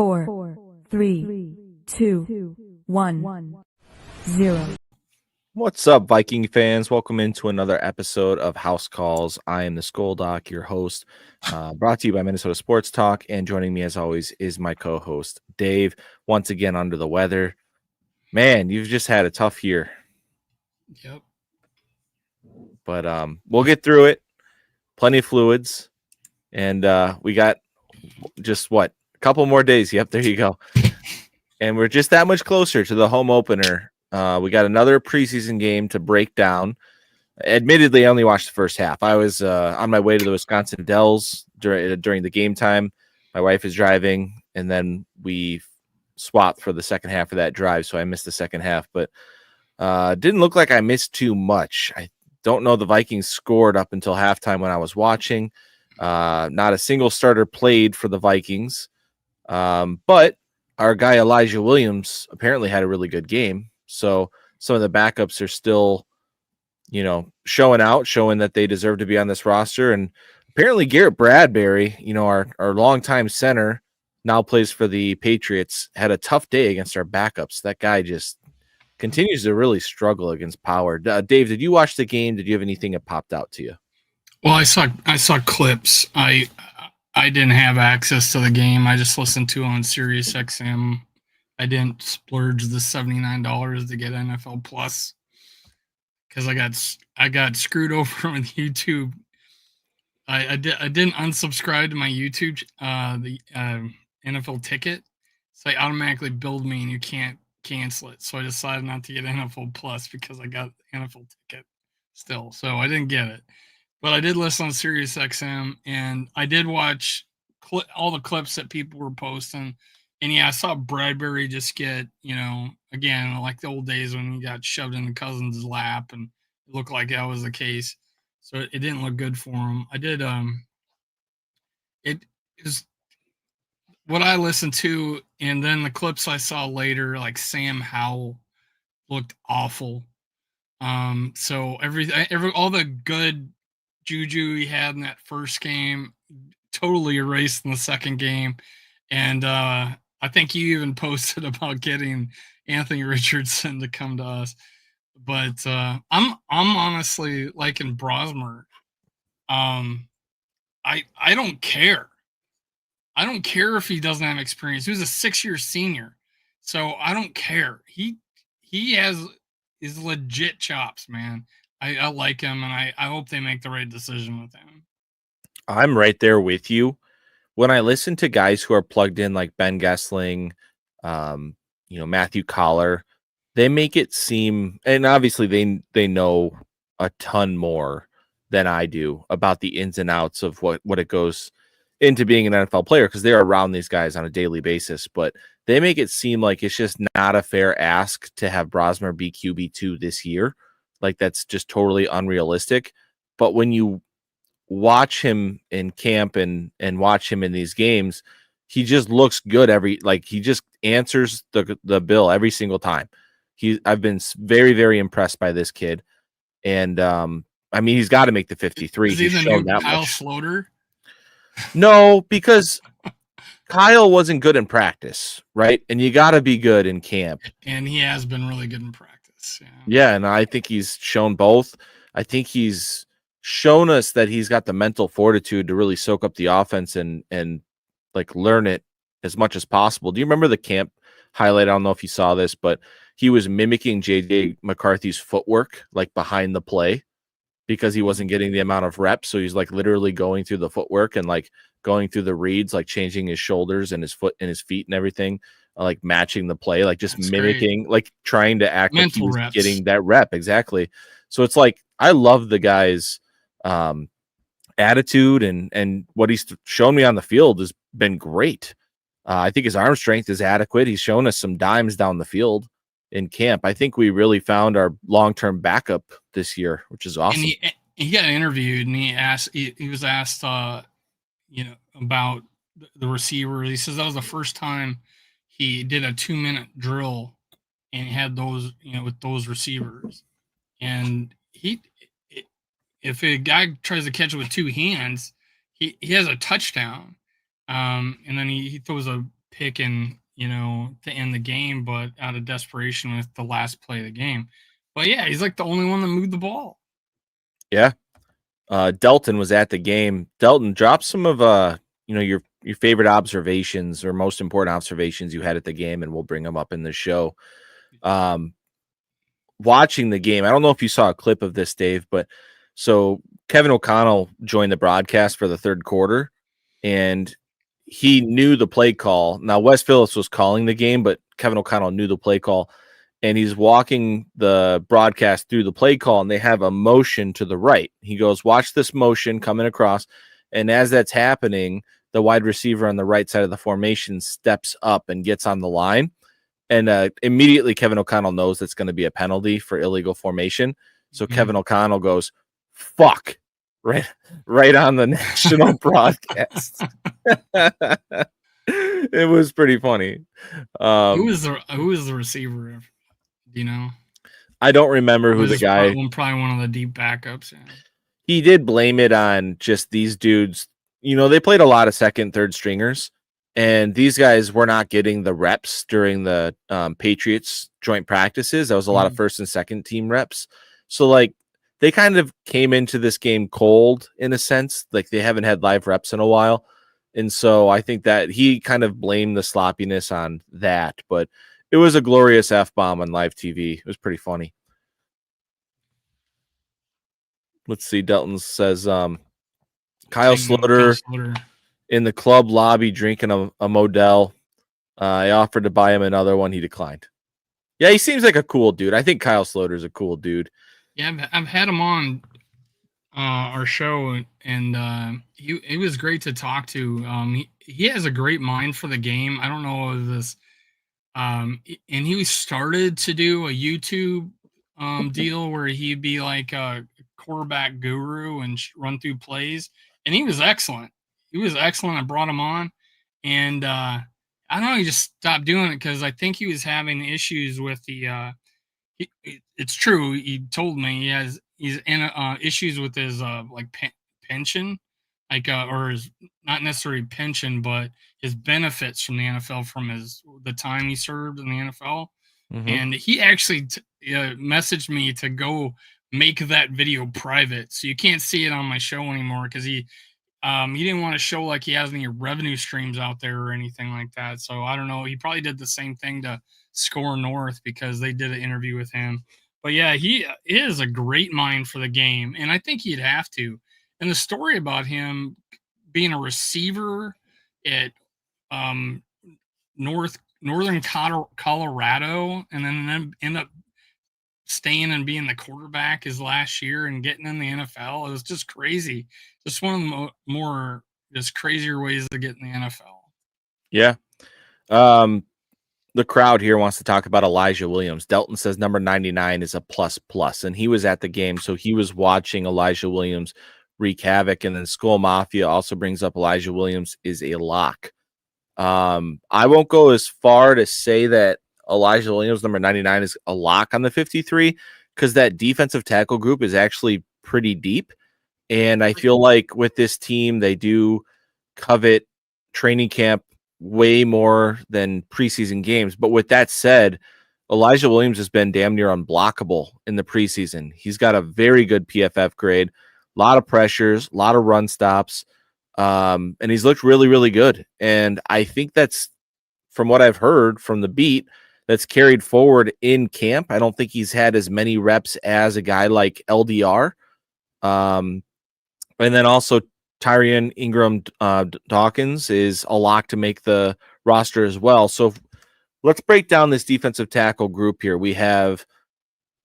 4, 3, 2, 1, 0. What's up, Viking fans? Welcome into another episode of House Calls. I am the Skoldoc, your host, brought to you by Minnesota Sports Talk. And joining me, as always, is my co-host, Dave, once again under the weather. Man, you've just had a tough year. Yep. But we'll get through it. Plenty of fluids. And we got just, a couple more days. Yep, there you go. And we're just that much closer to the home opener. We got another preseason game to break down. Admittedly, I only watched the first half. I was on my way to the Wisconsin Dells during the game time. My wife is driving, and then we swapped for the second half of that drive, so I missed the second half. But didn't look like I missed too much. I don't know the Vikings scored up until halftime when I was watching. Not a single starter played for the Vikings, but our guy Elijah Williams apparently had a really good game. So some of the backups are still, showing out, showing that they deserve to be on this roster. And apparently Garrett Bradbury, our longtime center, now plays for the Patriots, had a tough day against our backups. That guy just continues to really struggle against power. Dave, did you watch the game? Did you have anything that popped out to you? Well, I saw clips. I didn't have access to the game. I just listened to it on Sirius XM. I didn't splurge the $79 to get NFL Plus because I got screwed over with YouTube. I didn't unsubscribe to my YouTube the NFL ticket, so they automatically billed me and you can't cancel it. So I decided not to get NFL Plus because I got NFL ticket still. So I didn't get it. But I did listen on Sirius XM, and I did watch all the clips that people were posting. And yeah, I saw Bradbury just get, again, like the old days when he got shoved in the cousin's lap, and it looked like that was the case. So it didn't look good for him. I did, it is what I listened to, and then the clips I saw later, like Sam Howell looked awful. So all the good juju he had in that first game totally erased in the second game. And I think you even posted about getting Anthony Richardson to come to us. But I'm honestly liking Brosmer. I don't care. I don't care if he doesn't have experience. He was a 6-year senior. So I don't care. He has his legit chops, man. I like him, and I hope they make the right decision with him. I'm right there with you. When I listen to guys who are plugged in like Ben Gessling, Matthew Collar, they make it seem, and obviously they know a ton more than I do about the ins and outs of what it goes into being an NFL player, because they're around these guys on a daily basis. But they make it seem like it's just not a fair ask to have Brosmer be QB2 this year. Like that's just totally unrealistic. But when you watch him in camp and watch him in these games, he just looks good he just answers the bill every single time. I've been very, very impressed by this kid. And he's got to make the 53. Is he the shown new that Kyle much. Sloter? No, because Kyle wasn't good in practice, right? And you got to be good in camp. And he has been really good in practice. Yeah, and I think he's shown both. I think he's shown us that he's got the mental fortitude to really soak up the offense and like learn it as much as possible. Do you remember the camp highlight? I don't know if you saw this, but he was mimicking JJ McCarthy's footwork, like behind the play, because he wasn't getting the amount of reps. So he's like literally going through the footwork and like going through the reads, like changing his shoulders and his foot and his feet and everything, like matching the play, like just That's mimicking, great. like trying to act Mental like he was reps. getting that rep. Exactly. So it's like, I love the guy's attitude, and what he's shown me on the field has been great. I think his arm strength is adequate. He's shown us some dimes down the field in camp. I think we really found our long-term backup this year, which is awesome. And he got interviewed, and he was asked, about the receivers. He says that was the first time he did a 2-minute drill, and he had those, with those receivers. And if a guy tries to catch it with two hands, he has a touchdown. And then he throws a picking, to end the game, but out of desperation with the last play of the game. But yeah, he's like the only one that moved the ball. Yeah. Delton was at the game. Delton, drop some of your favorite observations or most important observations you had at the game, and we'll bring them up in the show. Watching the game, I don't know if you saw a clip of this, Dave, but so Kevin O'Connell joined the broadcast for the third quarter, and he knew the play call. Now, Wes Phillips was calling the game, but Kevin O'Connell knew the play call, and he's walking the broadcast through the play call, and they have a motion to the right. He goes, watch this motion coming across, and as that's happening, the wide receiver on the right side of the formation steps up and gets on the line. And immediately Kevin O'Connell knows it's going to be a penalty for illegal formation. So Kevin O'Connell goes, fuck, right on the national broadcast. It was pretty funny. Who was the receiver? Do you know? I don't remember who the guy. Probably one of the deep backups. Yeah. He did blame it on just these dudes. They played a lot of second, third stringers. And these guys were not getting the reps during the Patriots joint practices. That was a lot of first and second team reps. So, like, they kind of came into this game cold in a sense. Like, they haven't had live reps in a while. And so I think that he kind of blamed the sloppiness on that. But it was a glorious F-bomb on live TV. It was pretty funny. Let's see. Delton says, Kyle Sloter in the club lobby drinking a Modelo. I offered to buy him another one. He declined. Yeah, he seems like a cool dude. I think Kyle Sloter is a cool dude. Yeah, I've had him on our show, and he was great to talk to. He has a great mind for the game. I don't know if this, and he started to do a YouTube deal where he'd be like a quarterback guru and run through plays, and he was excellent. I brought him on, and I don't know. He just stopped doing it because I think he was having issues with the. It's true. He told me he's in issues with his pension, or his not necessarily pension, but his benefits from the NFL from the time he served in the NFL. Mm-hmm. And he actually messaged me to go make that video private, so you can't see it on my show anymore because he didn't want to show like he has any revenue streams out there or anything like that. So I don't know. He probably did the same thing to Score North because they did an interview with him. But yeah, he is a great mind for the game, and I think he'd have to. And the story about him being a receiver at northern Colorado, and then end up staying and being the quarterback his last year and getting in the NFL. It was just crazy. Just one of the more just crazier ways to get in the NFL. Yeah. The crowd here wants to talk about Elijah Williams. Delton says number 99 is a plus, and he was at the game, so he was watching Elijah Williams wreak havoc. And then Skull Mafia also brings up Elijah Williams is a lock. I won't go as far to say that Elijah Williams, number 99, is a lock on the 53 because that defensive tackle group is actually pretty deep. And I feel like with this team, they do covet training camp way more than preseason games. But with that said, Elijah Williams has been damn near unblockable in the preseason. He's got a very good PFF grade, a lot of pressures, a lot of run stops, and he's looked really, really good. And I think that's, from what I've heard from the beat, that's carried forward in camp. I don't think he's had as many reps as a guy like LDR. And then also Tyrion Ingram Dawkins is a lock to make the roster as well. So let's break down this defensive tackle group here. We have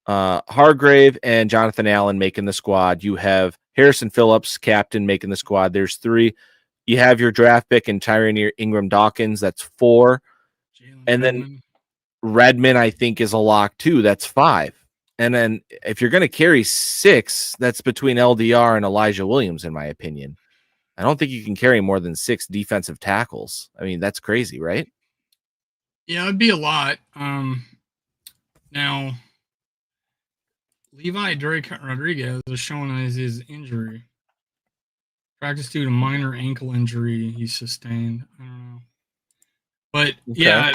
Hargrave and Jonathan Allen making the squad. You have Harrison Phillips, captain, making the squad. There's 3. You have your draft pick and Tyrion Ingram Dawkins. That's 4. And then Redmond, I think, is a lock too. That's 5. And then if you're going to carry 6, that's between LDR and Elijah Williams, in my opinion. I don't think you can carry more than 6 defensive tackles. I mean, that's crazy, right? Yeah, it'd be a lot. Now, Levi Drake Rodriguez is showing as his injury. Practice due to minor ankle injury he sustained. I don't know. But Okay. yeah,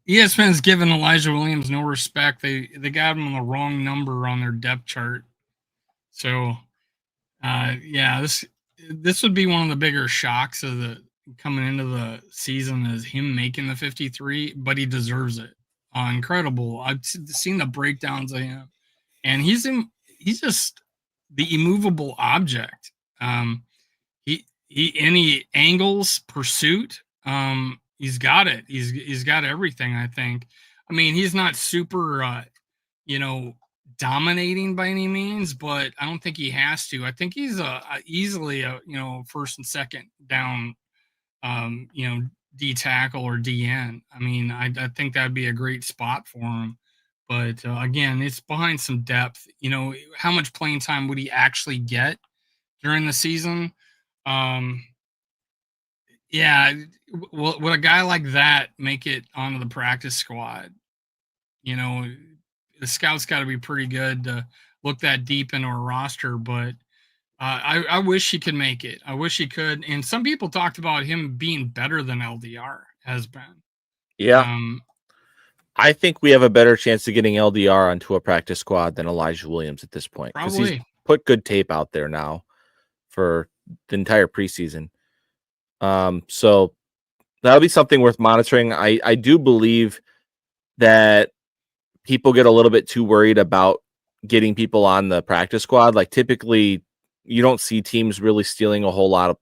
ESPN's given Elijah Williams no respect. They got him on the wrong number on their depth chart. So yeah, this would be one of the bigger shocks of the coming into the season is him making the 53, but he deserves it. Incredible. I've seen the breakdowns of him, and he's just the immovable object. He any angles pursuit. He's got it. He's got everything. I think. I mean, he's not super, you know, dominating by any means, but I don't think he has to. I think he's easily a first and second down, D tackle or DN. I mean, I think that'd be a great spot for him. But again, it's behind some depth. How much playing time would he actually get during the season? Yeah, would a guy like that make it onto the practice squad? You know, the scouts got to be pretty good to look that deep into a roster, but I wish he could make it. I wish he could. And some people talked about him being better than LDR has been. Yeah. Um, I think we have a better chance of getting LDR onto a practice squad than Elijah Williams at this point. Because he's Probably. put good tape out there now for the entire preseason. So that'll be something worth monitoring. I do believe that people get a little bit too worried about getting people on the practice squad. Like typically you don't see teams really stealing a whole lot of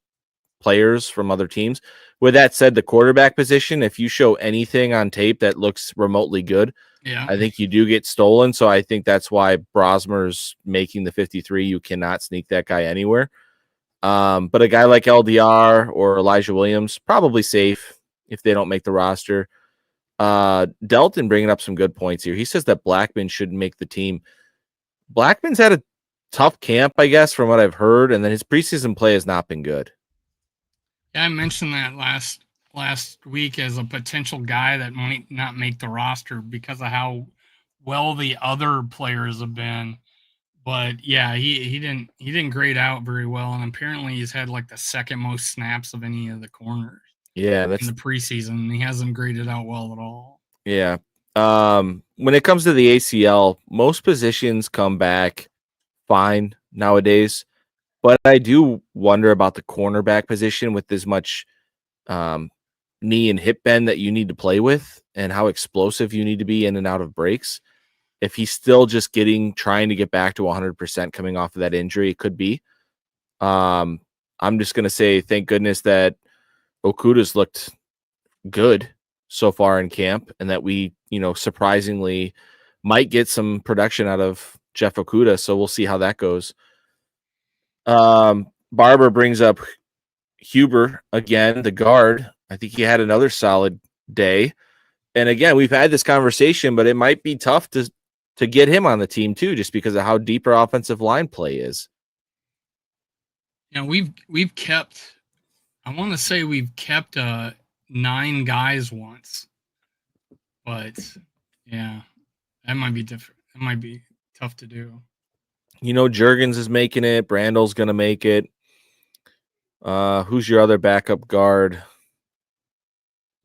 players from other teams. With that said, the quarterback position, if you show anything on tape that looks remotely good, Yeah. I think you do get stolen. So I think that's why Brosmer's making the 53. You cannot sneak that guy anywhere. But a guy like LDR or Elijah Williams, probably safe if they don't make the roster. Delton bringing up some good points here. He says that Blackman shouldn't make the team. Blackman's had a tough camp, I guess, from what I've heard, and then his preseason play has not been good. Yeah, I mentioned that last week as a potential guy that might not make the roster because of how well the other players have been. But yeah, he didn't grade out very well, and apparently he's had like the second most snaps of any of the corners. Yeah, In that's the preseason. He hasn't graded out well at all. yeah. When it comes to the ACL, most positions come back fine nowadays, but I do wonder about the cornerback position with as much knee and hip bend that you need to play with and how explosive you need to be in and out of breaks. If he's still just trying to get back to 100% coming off of that injury, it could be. I'm just going to say thank goodness that Okuda's looked good so far in camp and that we, surprisingly might get some production out of Jeff Okuda. So we'll see how that goes. Barber brings up Huber again, the guard. I think he had another solid day. And again, we've had this conversation, but it might be tough to get him on the team too, just because of how deep our offensive line play is. We've kept, I want to say we've kept 9 guys once, but yeah, that might be different. That might be tough to do. Juergens is making it. Brandel's going to make it. Who's your other backup guard?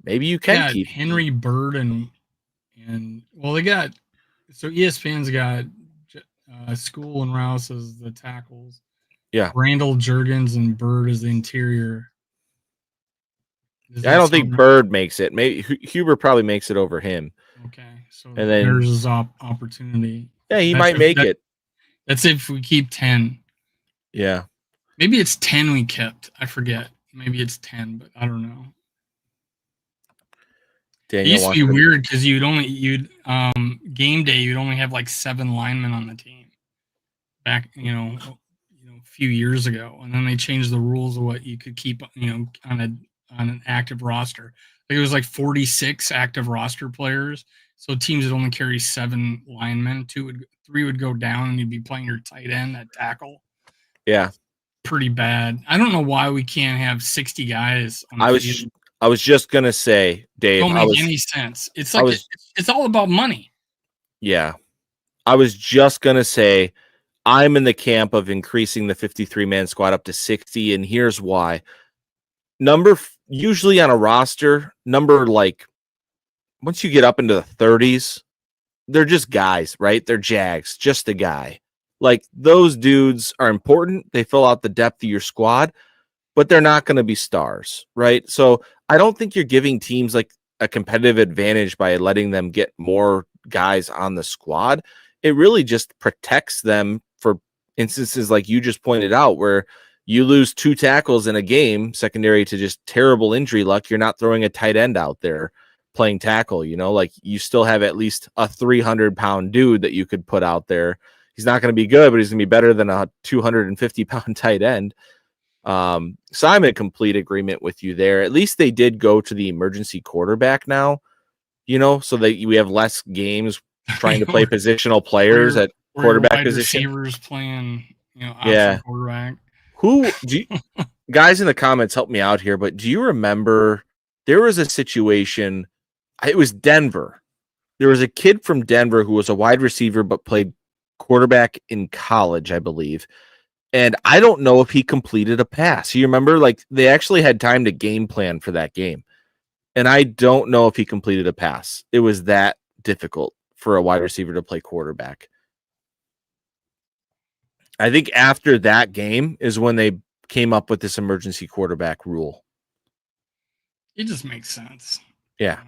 Maybe you can keep Henry Bird and well, they got, so ESPN's got School and Rouse as the tackles. Yeah. Randall, Juergens, and Bird as the interior. I don't think Bird makes it. Maybe Huber probably makes it over him. Okay, so and then there's his opportunity. Yeah, he might make it. That's if we keep 10. Yeah. Maybe it's 10 we kept. I forget. Maybe it's 10, but I don't know. It used to be weird because game day you'd only have like 7 linemen on the team back a few years ago, and then they changed the rules of what you could keep on an active roster. I think it was like 46 active roster players, so teams would only carry 7 linemen. 3 would go down, and you'd be playing your tight end at tackle. Yeah, pretty bad. I don't know why we can't have 60 guys on the field. I was just gonna say, Dave, Don't make any sense. It's like it's all about money. Yeah, I was just gonna say, I'm in the camp of increasing the 53-man squad up to 60, and here's why. usually on a roster number, like once you get up into the 30s, they're just guys, right? They're Jags, just a guy. Like those dudes are important. They fill out the depth of your squad, but they're not going to be stars, right? So I don't think you're giving teams like a competitive advantage by letting them get more guys on the squad. It really just protects them for instances like you just pointed out, where you lose 2 tackles in a game, secondary to just terrible injury luck. You're not throwing a tight end out there playing tackle, like you still have at least a 300-pound dude that you could put out there. He's not going to be good, but he's going to be better than a 250-pound tight end. So I'm in complete agreement with you there. At least they did go to the emergency quarterback now, so that we have less games trying to play positional players at quarterback position. Receivers playing, option quarterback. Who do you, guys in the comments help me out here? But do you remember there was a situation? It was Denver. There was a kid from Denver who was a wide receiver but played quarterback in college, I believe. And I don't know if he completed a pass. You remember, like, they actually had time to game plan for that game. And I don't know if he completed a pass. It was that difficult for a wide receiver to play quarterback. I think after that game is when they came up with this emergency quarterback rule. It just makes sense. Yeah.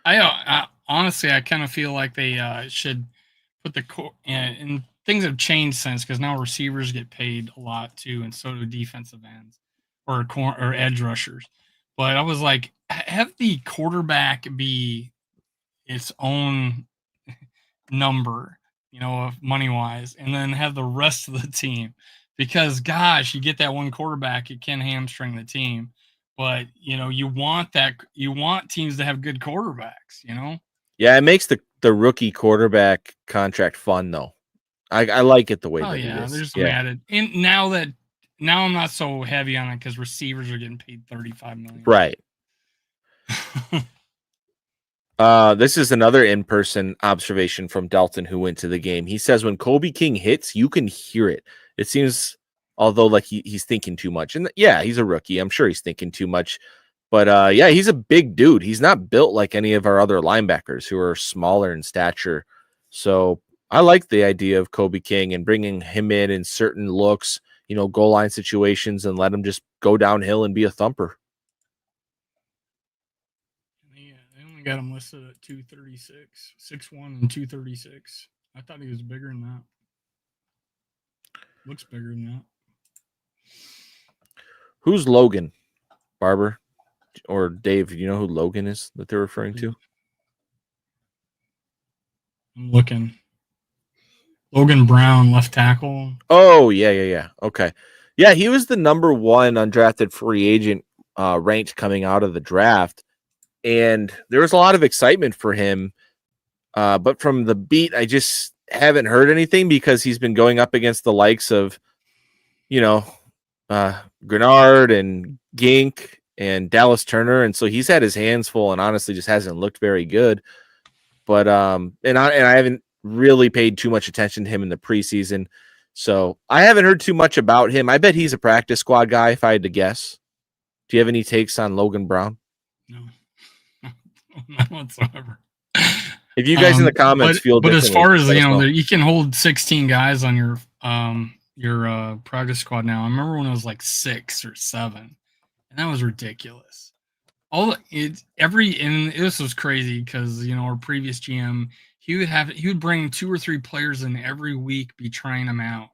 I honestly, I kind of feel like they should put the and things have changed since, because now receivers get paid a lot too, and so do defensive ends or edge rushers. But I was like, have the quarterback be its own number, money wise, and then have the rest of the team, because gosh, you get that one quarterback, it can hamstring the team. But you want teams to have good quarterbacks. Yeah, it makes the rookie quarterback contract fun though. I like it the way that it is. There's some added. And now I'm not so heavy on it because receivers are getting paid $35 million. Right. This is another in-person observation from Dalton, who went to the game. He says when Kobe King hits, you can hear it. It seems, although like he's thinking too much. And yeah, he's a rookie. I'm sure he's thinking too much. But yeah, he's a big dude. He's not built like any of our other linebackers who are smaller in stature. So I like the idea of Kobe King and bringing him in certain looks, goal line situations, and let him just go downhill and be a thumper. Yeah, they only got him listed at 236, 6'1" and 236. I thought he was bigger than that. Looks bigger than that. Who's Logan? Barber or Dave? Do you know who Logan is that they're referring to? I'm looking. Logan Brown, left tackle. Oh, yeah. Okay. Yeah, he was the number 1 undrafted free agent ranked coming out of the draft. And there was a lot of excitement for him. But from the beat, I just haven't heard anything, because he's been going up against the likes of, Grenard and Gink and Dallas Turner. And so he's had his hands full and honestly just hasn't looked very good. But and I haven't really paid too much attention to him in the preseason. So I haven't heard too much about him. I bet he's a practice squad guy, if I had to guess. Do you have any takes on Logan Brown? No, not whatsoever. If you guys in the comments feel but as far as you can hold 16 guys on your practice squad now. I remember when it was like 6 or 7, and that was ridiculous. And this was crazy because our previous GM, he would bring 2 or 3 players in every week, be trying them out,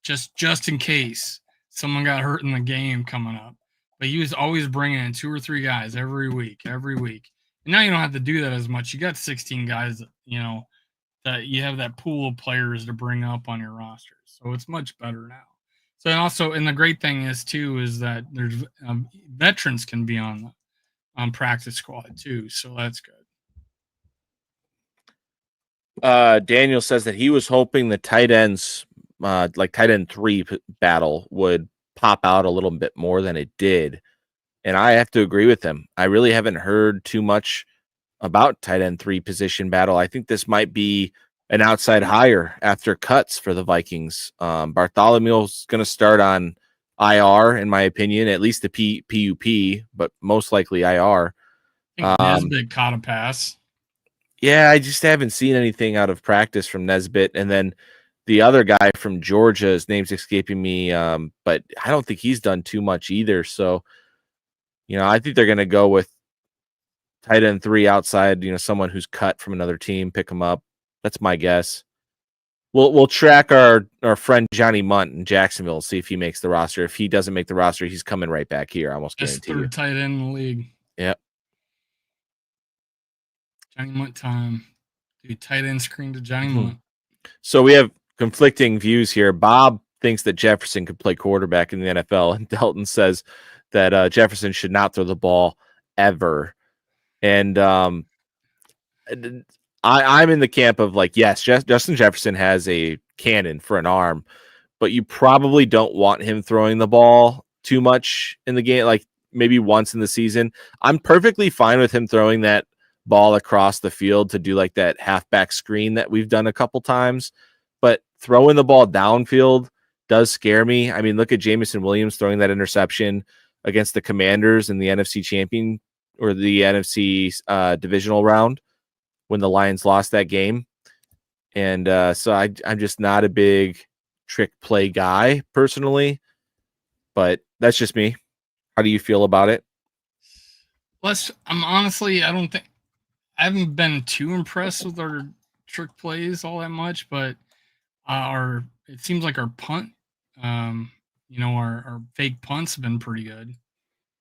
just in case someone got hurt in the game coming up. But he was always bringing in 2 or 3 guys every week. And now you don't have to do that as much. You got 16 guys, that you have that pool of players to bring up on your roster. So it's much better now. So and the great thing is that there's veterans can be on practice squad too. So that's good. Daniel says that he was hoping the tight ends, like tight end 3 battle, would pop out a little bit more than it did. And I have to agree with him. I really haven't heard too much about tight end 3 position battle. I think this might be an outside hire after cuts for the Vikings. Bartholomew's going to start on IR, in my opinion, at least the PUP, but most likely IR. I think Nesbitt caught a pass. Yeah, I just haven't seen anything out of practice from Nesbitt. And then the other guy from Georgia, his name's escaping me, but I don't think he's done too much either. So, I think they're going to go with tight end 3 outside, someone who's cut from another team, pick him up. That's my guess. We'll track our friend Johnny Munt in Jacksonville, see if he makes the roster. If he doesn't make the roster, he's coming right back here. I almost Best guarantee you. third tight end in the league. Yep. Johnny Munt time. Do tight end screen to Johnny Munt. So we have conflicting views here. Bob thinks that Jefferson could play quarterback in the NFL, and Delton says that Jefferson should not throw the ball ever. And I'm in the camp of like, yes, Justin Jefferson has a cannon for an arm, but you probably don't want him throwing the ball too much in the game, like maybe once in the season. I'm perfectly fine with him throwing that ball across the field to do like that halfback screen that we've done a couple times, but throwing the ball downfield does scare me. I mean, look at Jamison Williams throwing that interception against the Commanders in the NFC champion or the NFC divisional round when the Lions lost that game. And so I'm just not a big trick play guy personally, but that's just me. How do you feel about it? I'm honestly, I haven't been too impressed with our trick plays all that much, but it seems like our punt, our fake punts have been pretty good.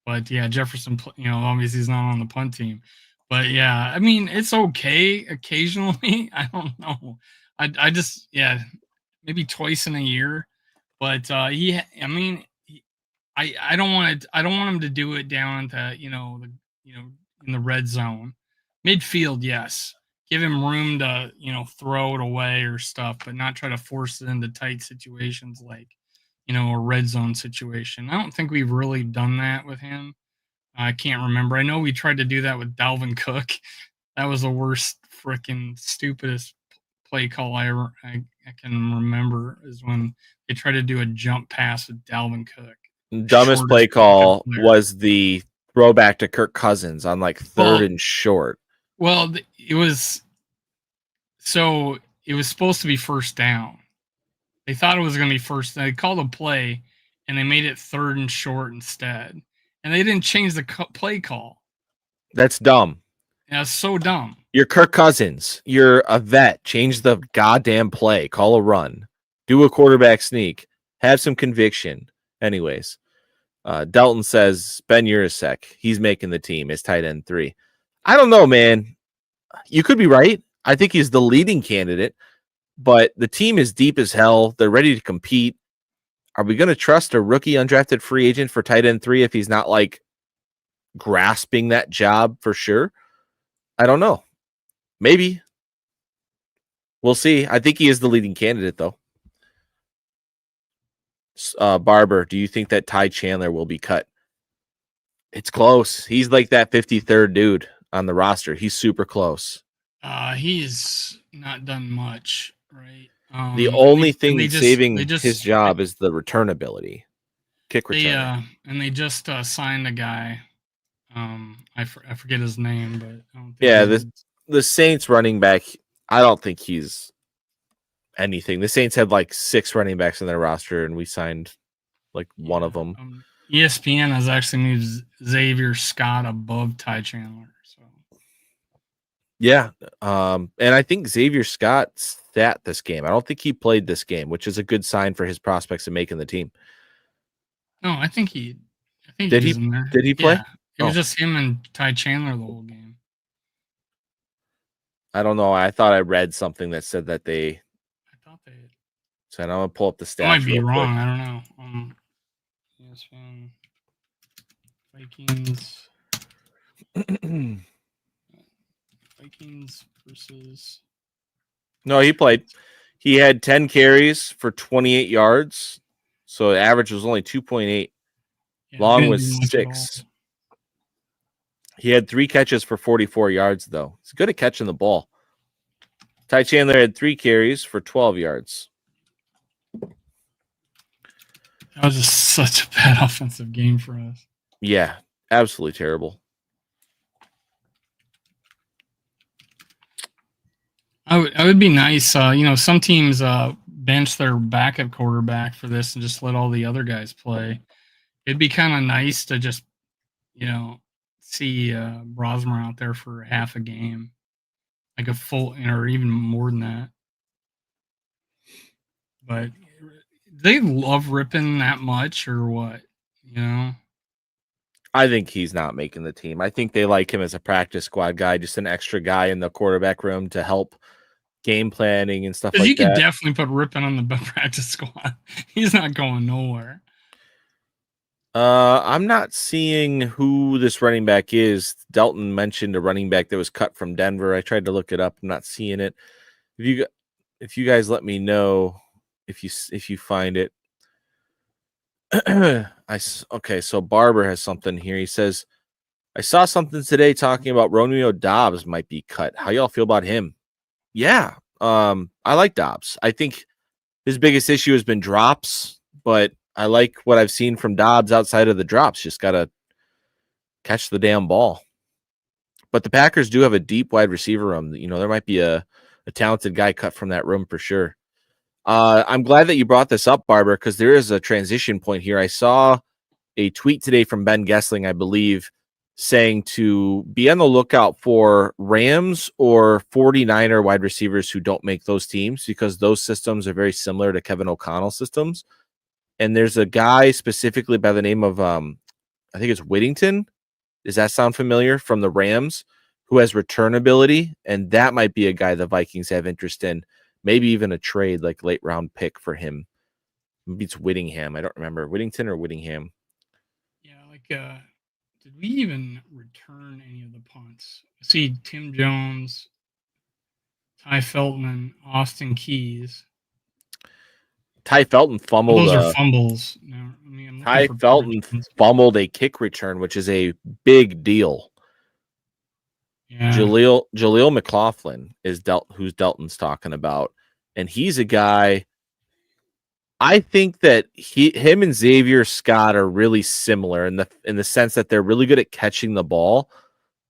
But yeah, Jefferson, obviously he's not on the punt team. But yeah, I mean, it's okay occasionally. I don't know. I just, maybe twice in a year. But I don't want him to do it down to, in the red zone. Midfield, yes. Give him room to, throw it away or stuff, but not try to force it into tight situations like, a red zone situation. I don't think we've really done that with him. I can't remember. I know we tried to do that with Dalvin Cook. That was the worst, freaking stupidest play call I can remember, is when they tried to do a jump pass with Dalvin Cook. Dumbest play call was the throwback to Kirk Cousins on like third and short. Well, it was supposed to be first down. They thought it was going to be first. They called a play, and they made it third and short instead. And they didn't change the play call. That's dumb. That's so dumb. You're Kirk Cousins. You're a vet. Change the goddamn play. Call a run. Do a quarterback sneak. Have some conviction. Anyways, Dalton says Ben Urasek. He's making the team as tight end 3. I don't know, man. You could be right. I think he's the leading candidate, but the team is deep as hell. They're ready to compete. Are we going to trust a rookie undrafted free agent for tight end 3 if he's not like grasping that job for sure? I don't know. Maybe. We'll see. I think he is the leading candidate, though. Barber, do you think that Ty Chandler will be cut? It's close. He's like that 53rd dude on the roster. He's super close. He's not done much, right? The only thing saving his job is the return ability. Kick return. Yeah, and they just signed a guy. I forget his name, but I don't think the Saints running back, I don't think he's anything. The Saints had like 6 running backs in their roster, and we signed like one of them. ESPN has actually moved Xavier Scott above Ty Chandler. So yeah, and I think Xavier Scott sat this game. I don't think he played this game, which is a good sign for his prospects of making the team. No, I think he did. Was in there. Did he play? Yeah. It was just him and Ty Chandler the whole game. I don't know. I thought I read something that said that they. I thought they. So I'm gonna pull up the stats. I might be wrong. I don't know. ESPN Vikings. Vikings versus. No, he played. He had 10 carries for 28 yards. So the average was only 2.8. Long was 6. He had 3 catches for 44 yards, though. He's good at catching the ball. Ty Chandler had 3 carries for 12 yards. That was just such a bad offensive game for us. Yeah, absolutely terrible. I would be nice. Some teams bench their backup quarterback for this and just let all the other guys play. It'd be kind of nice to just, see Brosmer out there for half a game, like a full, or even more than that. But they love ripping that much, or what? I think he's not making the team. I think they like him as a practice squad guy, just an extra guy in the quarterback room to help game planning and stuff Because you like could that. definitely put Rippin on the practice squad. He's not going nowhere. I'm not seeing who this running back is. Delton mentioned a running back that was cut from Denver. I tried to look it up. I'm not seeing it. If you guys let me know if you find it. Okay, so Barber has something here. He says, I saw something today talking about Romeo Dobbs might be cut. How y'all feel about him? Yeah. I like Dobbs. I think his biggest issue has been drops, but I like what I've seen from Dobbs outside of the drops. Just gotta catch the damn ball. But the Packers do have a deep wide receiver room. There might be a talented guy cut from that room for sure. I'm glad that you brought this up, Barbara, because there is a transition point here. I saw a tweet today from Ben Gessling, I believe, saying to be on the lookout for Rams or 49er wide receivers who don't make those teams, because those systems are very similar to Kevin O'Connell systems. And there's a guy specifically by the name of, I think it's Whittington. Does that sound familiar, from the Rams, who has return ability? And that might be a guy the Vikings have interest in. Maybe even a trade, like late round pick for him. Maybe it's Whittingham. I don't remember. Whittington or Whittingham. Yeah, did we even return any of the punts? I see Tim Jones, Ty Feltman, Austin Keys. Ty Felton fumbled. Those are fumbles. No, I'm Ty Felton fumbled a kick return, which is a big deal. Yeah. Jaleel McLaughlin is who's Delton's talking about, and he's a guy. I think that him and Xavier Scott are really similar in the sense that they're really good at catching the ball,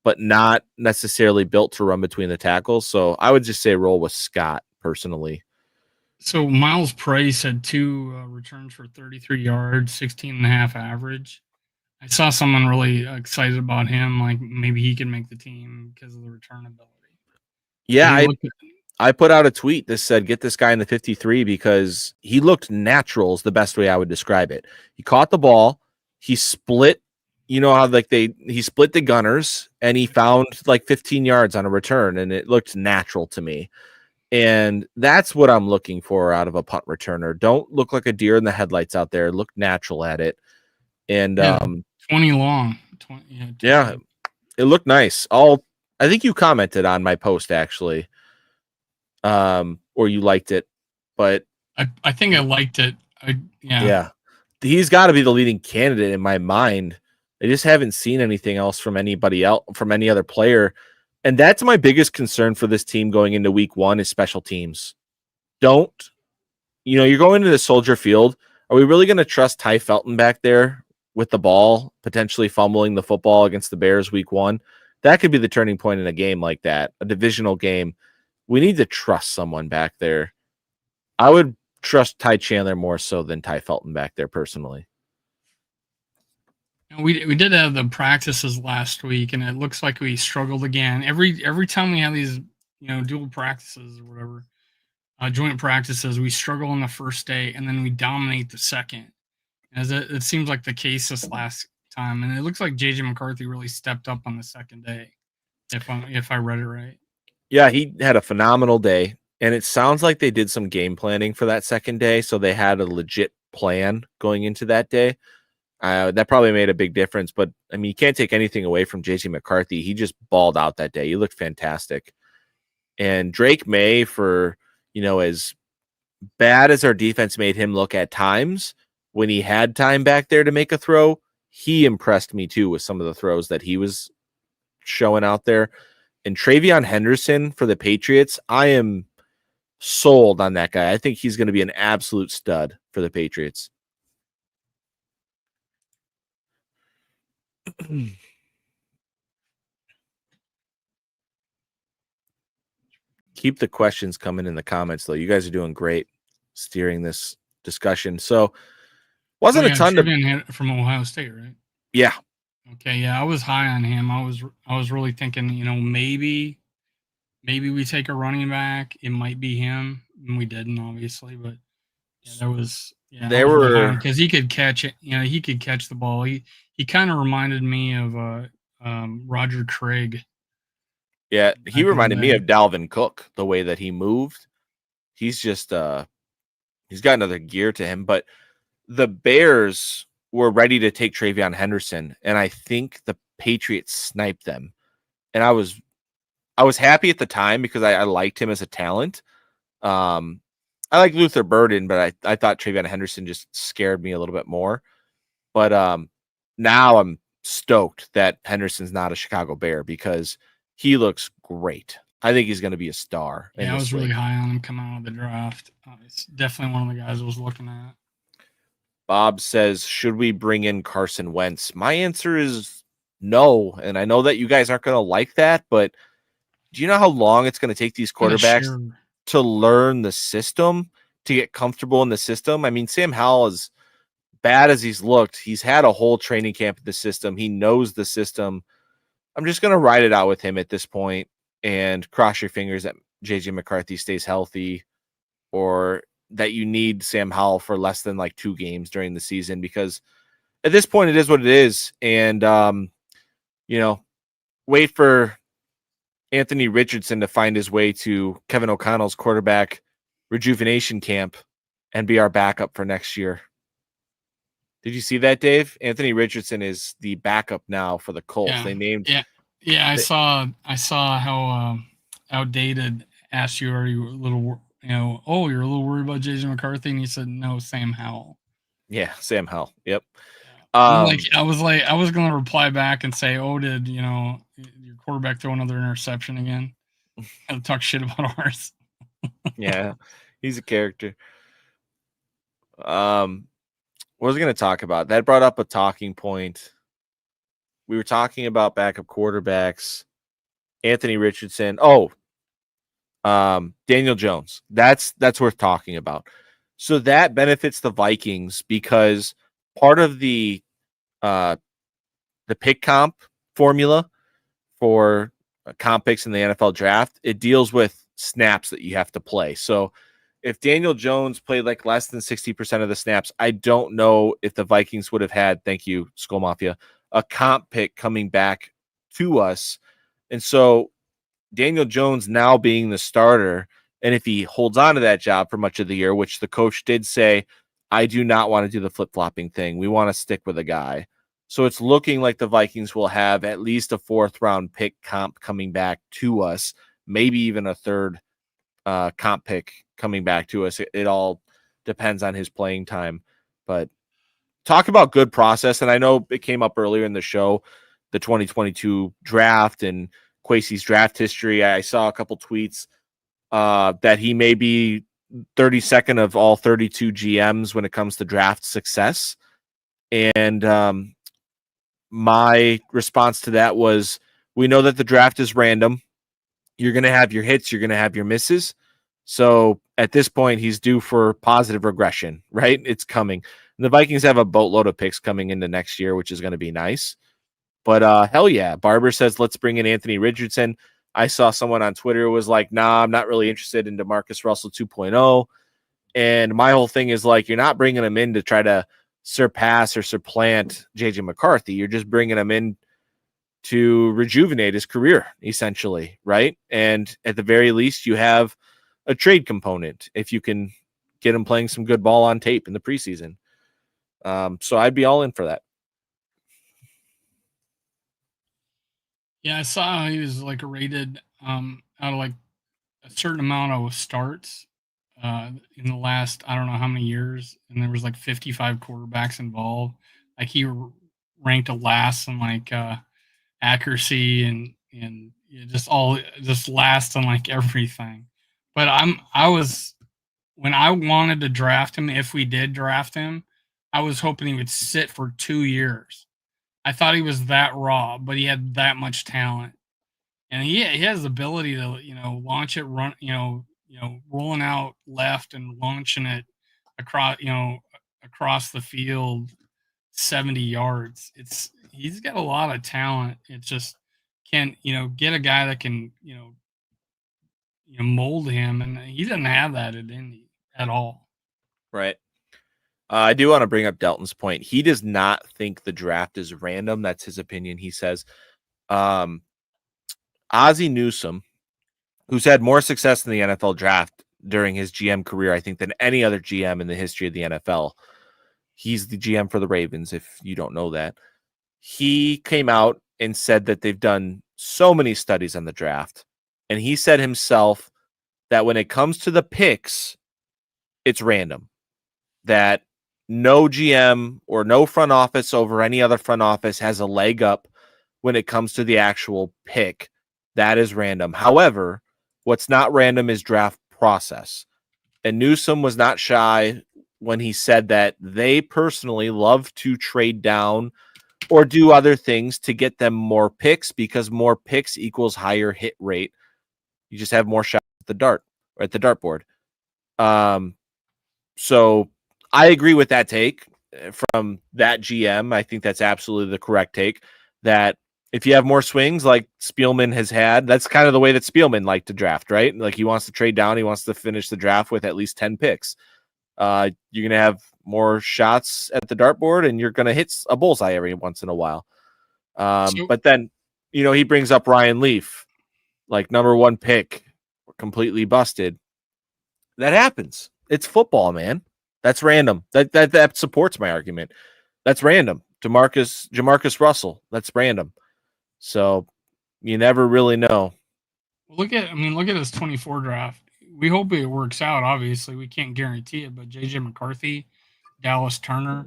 but not necessarily built to run between the tackles. So I would just say roll with Scott personally. So Miles Price had 2 returns for 33 yards, 16.5 average. I saw someone really excited about him, like maybe he can make the team because of the return ability. Yeah, I put out a tweet that said, get this guy in the 53 because he looked natural is the best way I would describe it. He caught the ball. He split, how he split the gunners and he found like 15 yards on a return and it looked natural to me. And that's what I'm looking for out of a punt returner. Don't look like a deer in the headlights out there. Look natural at it. And 20 long. 20, yeah, it looked nice. I think you commented on my post actually. Or you liked it, but I think I liked it. Yeah. He's got to be the leading candidate in my mind. I just haven't seen anything else from anybody else, from any other player. And that's my biggest concern for this team going into week 1 is special teams. You're going into the Soldier Field. Are we really going to trust Ty Felton back there with the ball, potentially fumbling the football against the Bears week 1? That could be the turning point in a game like that, a divisional game. We need to trust someone back there. I would trust Ty Chandler more so than Ty Felton back there personally. We did have the practices last week, and it looks like we struggled again. Every time we have these, dual practices or whatever, joint practices, we struggle on the first day, and then we dominate the second. As it seems like the case this last time, and it looks like JJ McCarthy really stepped up on the second day, if I read it right. Yeah, he had a phenomenal day, and it sounds like they did some game planning for that second day, so they had a legit plan going into that day. That probably made a big difference, but I mean, you can't take anything away from JJ McCarthy. He just balled out that day. He looked fantastic. And Drake May, for, as bad as our defense made him look at times, when he had time back there to make a throw, he impressed me too with some of the throws that he was showing out there. And Travion Henderson for the Patriots, I am sold on that guy. I think he's going to be an absolute stud for the Patriots. Keep the questions coming in the comments, though. You guys are doing great steering this discussion. So, wasn't a ton to. Trivia hit from Ohio State, right? Yeah. Okay, yeah, I was high on him. I was really thinking, maybe we take a running back. It might be him, and we didn't, obviously, but yeah, I was really high because he could catch it. He could catch the ball. He kind of reminded me of Roger Craig. Yeah, he reminded me of Dalvin Cook, the way that he moved. He's just he's got another gear to him. But the Bears were ready to take Travion Henderson, and I think the Patriots sniped them. And I was happy at the time because I liked him as a talent. I like Luther Burden, but I thought Travion Henderson just scared me a little bit more. But now I'm stoked that Henderson's not a Chicago Bear because he looks great. I think he's going to be a star. Yeah, I was really high on him coming out of the draft. It's definitely one of the guys I was looking at. Bob says, should we bring in Carson Wentz? My answer is no. And I know that you guys aren't going to like that, but do you know how long it's going to take these quarterbacks to learn the system, to get comfortable in the system? I mean, Sam Howell, as bad as he's looked, he's had a whole training camp in the system. He knows the system. I'm just going to ride it out with him at this point and cross your fingers that JJ McCarthy stays healthy, or that you need Sam Howell for less than like 2 games during the season, because at this point it is what it is. And, wait for Anthony Richardson to find his way to Kevin O'Connell's quarterback rejuvenation camp and be our backup for next year. Did you see that, Dave? Anthony Richardson is the backup now for the Colts. Yeah. They named. Yeah. I saw how outdated asked you, are you a little, you're a little worried about JJ McCarthy, and he said no, Sam Howell. Yeah, Sam Howell. Yep. I was going to reply back and say, oh, did your quarterback throw another interception again? And talk shit about ours. Yeah, he's a character. What was I going to talk about? That brought up a talking point. We were talking about backup quarterbacks, Anthony Richardson. Daniel Jones. That's worth talking about. So that benefits the Vikings because part of the pick comp formula for comp picks in the NFL draft, it deals with snaps that you have to play. So if Daniel Jones played like less than 60% of the snaps, I don't know if the Vikings would have had, thank you, Skull Mafia, a comp pick coming back to us. And so Daniel Jones now being the starter, and if he holds on to that job for much of the year, which the coach did say, I do not want to do the flip-flopping thing. We want to stick with a guy. So it's looking like the Vikings will have at least a 4th-round pick comp coming back to us, maybe even a 3rd comp pick coming back to us. It all depends on his playing time. But talk about good process. And I know it came up earlier in the show, the 2022 draft and Kwesi's draft history. I saw a couple tweets that he may be 32nd of all 32 GMs when it comes to draft success. And my response to that was, we know that the draft is random. You're going to have your hits. You're going to have your misses. So at this point, he's due for positive regression, right? It's coming. And the Vikings have a boatload of picks coming into next year, which is going to be nice. But hell yeah. Barber says, let's bring in Anthony Richardson. I saw someone on Twitter who was like, nah, I'm not really interested in DeMarcus Russell 2.0. And my whole thing is like, you're not bringing him in to try to surpass or supplant JJ McCarthy. You're just bringing him in to rejuvenate his career, essentially, right? And at the very least, you have a trade component if you can get him playing some good ball on tape in the preseason. So I'd be all in for that. Yeah, I saw he was like rated out of like a certain amount of starts in the last, I don't know how many years, and there was like 55 quarterbacks involved. Like he ranked a last in like accuracy and just last in like everything. But I was, when I wanted to draft him, if we did draft him, I was hoping he would sit for 2 years I thought he was that raw, but he had that much talent, and he has the ability to launch it, run rolling out left and launching it across the field 70 yards. He's got a lot of talent. It just can get a guy that can mold him, and he doesn't have that at Indy at all. Right. I do want to bring up Delton's point. He does not think the draft is random. That's his opinion. He says, Ozzie Newsome, who's had more success in the NFL draft during his GM career, I think, than any other GM in the history of the NFL. He's the GM for the Ravens, if you don't know that. He came out and said that they've done so many studies on the draft. And he said himself that when it comes to the picks, it's random. That no GM or no front office over any other front office has a leg up when it comes to the actual pick. That is random. However, what's not random is draft process. And Newsome was not shy when he said that they personally love to trade down or do other things to get them more picks, because more picks equals higher hit rate. You just have more shots at the dart or at the dartboard. So I agree with that take from that GM. I think that's absolutely the correct take, that if you have more swings like Spielman has had, that's kind of the way that Spielman liked to draft, right? Like, he wants to trade down. He wants to finish the draft with at least 10 picks. You're going to have more shots at the dartboard, and you're going to hit a bullseye every once in a while. But then, he brings up Ryan Leaf, like number one pick, completely busted. That happens. It's football, man. That's random. That supports my argument. That's random. Jamarcus Russell. That's random. So you never really know. Look at his 24 draft. We hope it works out. Obviously, we can't guarantee it, but JJ McCarthy, Dallas Turner,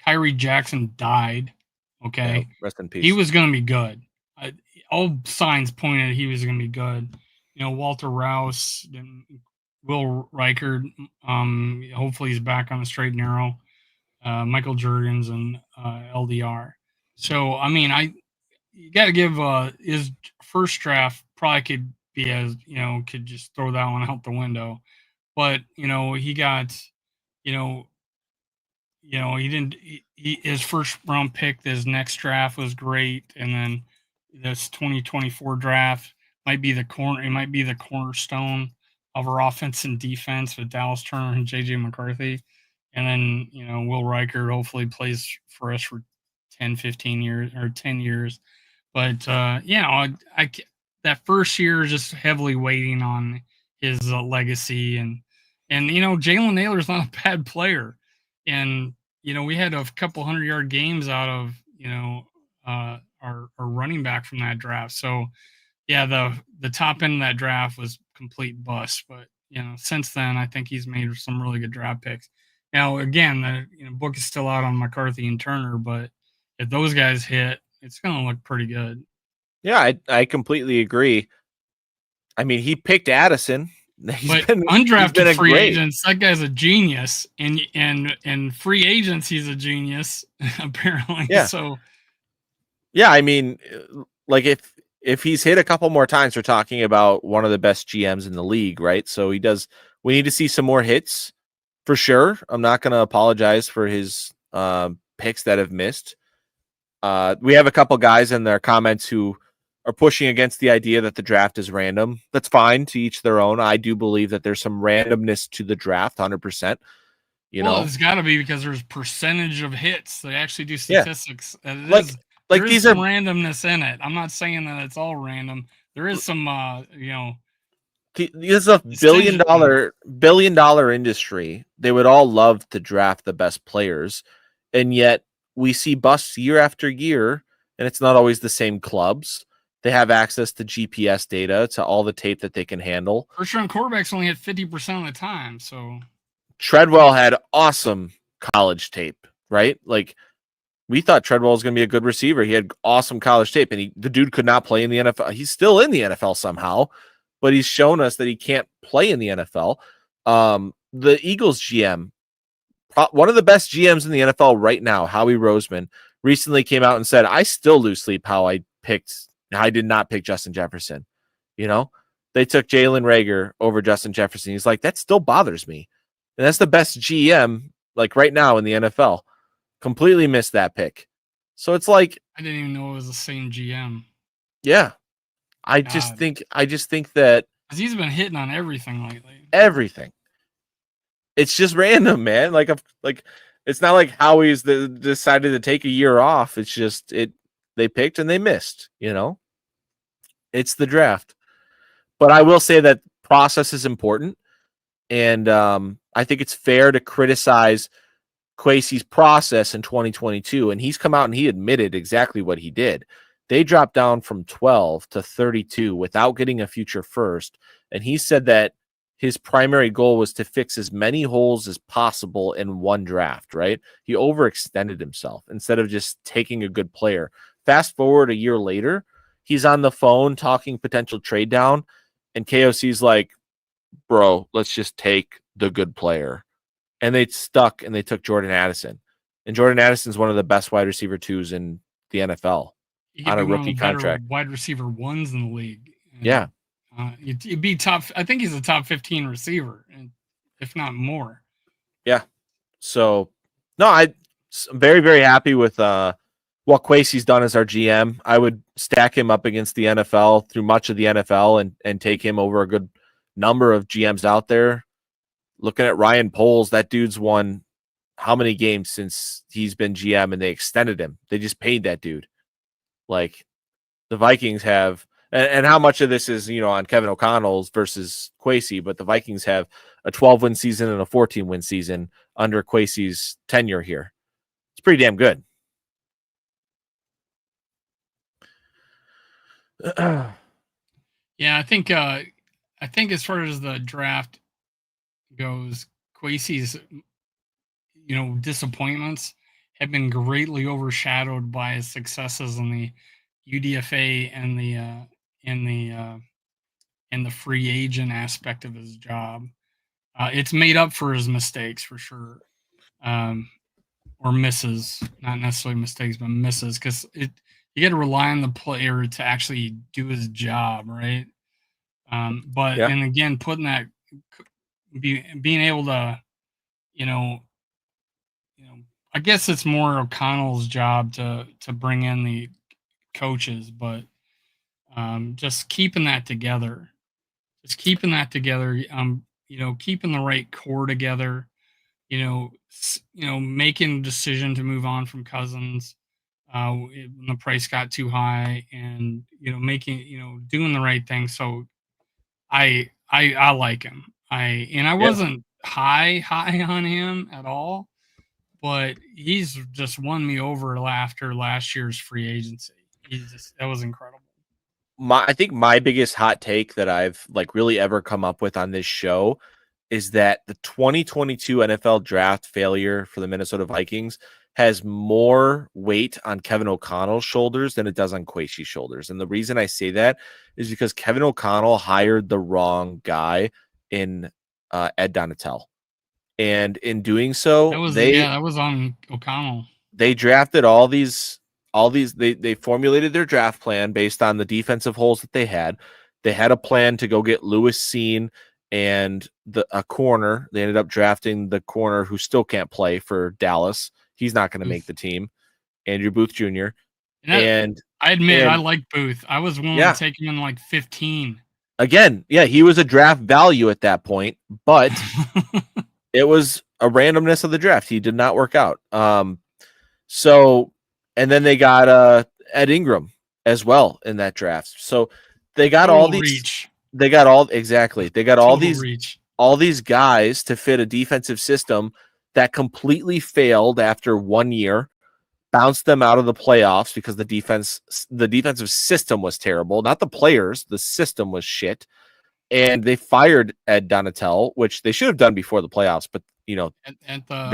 Kyrie Jackson died. Okay, Yeah, rest in peace. he was going to be good. All signs pointed he was going to be good. Walter Rouse and Will Reichard. Hopefully he's back on the straight and narrow. Michael Jurgens and LDR. So you got to give his first draft probably could be as could just throw that one out the window, but he got he didn't his first round pick, his next draft was great, and then this 2024 draft might be the cornerstone of our offense and defense with Dallas Turner and JJ McCarthy, and then Will Reichard hopefully plays for us for 10 years or 10 years. But that first year is just heavily waiting on his legacy, and Jalen Naylor's not a bad player, and we had a couple 100-yard games out of our running back from that draft. So yeah, the top end of that draft was complete bust, but since then I think he's made some really good draft picks. Now again, the book is still out on McCarthy and Turner, but if those guys hit, it's going to look pretty good. Yeah, I completely agree. I mean, he picked Addison. Undrafted free agents, that guy's a genius, and free agents, he's a genius apparently. Yeah. So, yeah, I mean, like if he's hit a couple more times, we're talking about one of the best GMs in the league, right? So he does. We need to see some more hits for sure. I'm not going to apologize for his picks that have missed. We have a couple guys in their comments who are pushing against the idea that the draft is random. That's fine, to each their own. I do believe that there's some randomness to the draft, 100%. It's got to be because there's percentage of hits. They actually do statistics. Yeah. Like these are randomness in it. I'm not saying that it's all random. There is some, this is a billion dollar industry. They would all love to draft the best players, and yet we see busts year after year, and it's not always the same clubs. They have access to GPS data, to all the tape that they can handle. First round quarterbacks only hit 50% of the time. So Treadwell had awesome college tape, right? Like, we thought Treadwell was going to be a good receiver. He had awesome college tape, and the dude could not play in the NFL. He's still in the NFL somehow, but he's shown us that he can't play in the NFL. The Eagles GM, one of the best GMs in the NFL right now, Howie Roseman, recently came out and said, I still lose sleep how I did not pick Justin Jefferson. You know, they took Jalen Reagor over Justin Jefferson. He's like, that still bothers me. And that's the best GM like right now in the NFL. Completely missed that pick. So it's like, I didn't even know it was the same GM. yeah, I just think that because he's been hitting on everything lately. Everything. It's just random, man. Like it's not like Howie's decided to take a year off. It's just they picked and they missed, you know. It's the draft. But I will say that process is important. And I think it's fair to criticize Kwesi's process in 2022. And he's come out and he admitted exactly what he did. They dropped down from 12 to 32 without getting a future first. And he said that his primary goal was to fix as many holes as possible in one draft, right? He overextended himself instead of just taking a good player. Fast forward a year later, he's on the phone talking potential trade down, and KOC's like, bro, let's just take the good player. And they stuck and they took Jordan Addison. And Jordan Addison's one of the best wide receiver twos in the NFL on a rookie contract. Wide receiver ones in the league. Yeah. He'd be top. I think he's a top 15 receiver, if not more. Yeah. So, no, I'm very, very happy with what Kwesi's done as our GM. I would stack him up against the NFL through much of the NFL and take him over a good number of GMs out there. Looking at Ryan Poles, that dude's won how many games since he's been GM, and they extended him. They just paid that dude. Like the Vikings have. And how much of this is, on Kevin O'Connell's versus Kwesi, but the Vikings have a 12-win season and a 14-win season under Kwesi's tenure here. It's pretty damn good. Yeah, I think as far as the draft goes, Kwesi's disappointments have been greatly overshadowed by his successes in the UDFA and the free agent aspect of his job. It's made up for his mistakes for sure, or misses, not necessarily mistakes, but misses, because you got to rely on the player to actually do his job, right? But Yeah. And again, putting that, being able to, I guess it's more O'Connell's job to bring in the coaches, but just keeping that together, keeping the right core together, making a decision to move on from Cousins when the price got too high, and doing the right thing. So I like him. I wasn't high on him at all, but he's just won me over after last year's free agency. That was incredible. I think my biggest hot take that I've really ever come up with on this show is that the 2022 NFL draft failure for the Minnesota Vikings has more weight on Kevin O'Connell's shoulders than it does on Kwesi's shoulders. And the reason I say that is because Kevin O'Connell hired the wrong guy in Ed Donatel. And in doing so, that was on O'Connell. They drafted they formulated their draft plan based on the defensive holes that they had. They had a plan to go get Lewis Seen and a corner. They ended up drafting the corner who still can't play for Dallas. He's not going to make the team. Andrew Booth Jr. And I admit, I like Booth. I was willing to take him in 15. Again, yeah, he was a draft value at that point, but it was a randomness of the draft. He did not work out. And then they got Ed Ingram as well in that draft. So they got all these reach. They got all exactly. They got all these reach. All these guys to fit a defensive system that completely failed after 1 year, bounced them out of the playoffs because the defensive system was terrible. Not the players, the system was shit. And they fired Ed Donatel, which they should have done before the playoffs, but they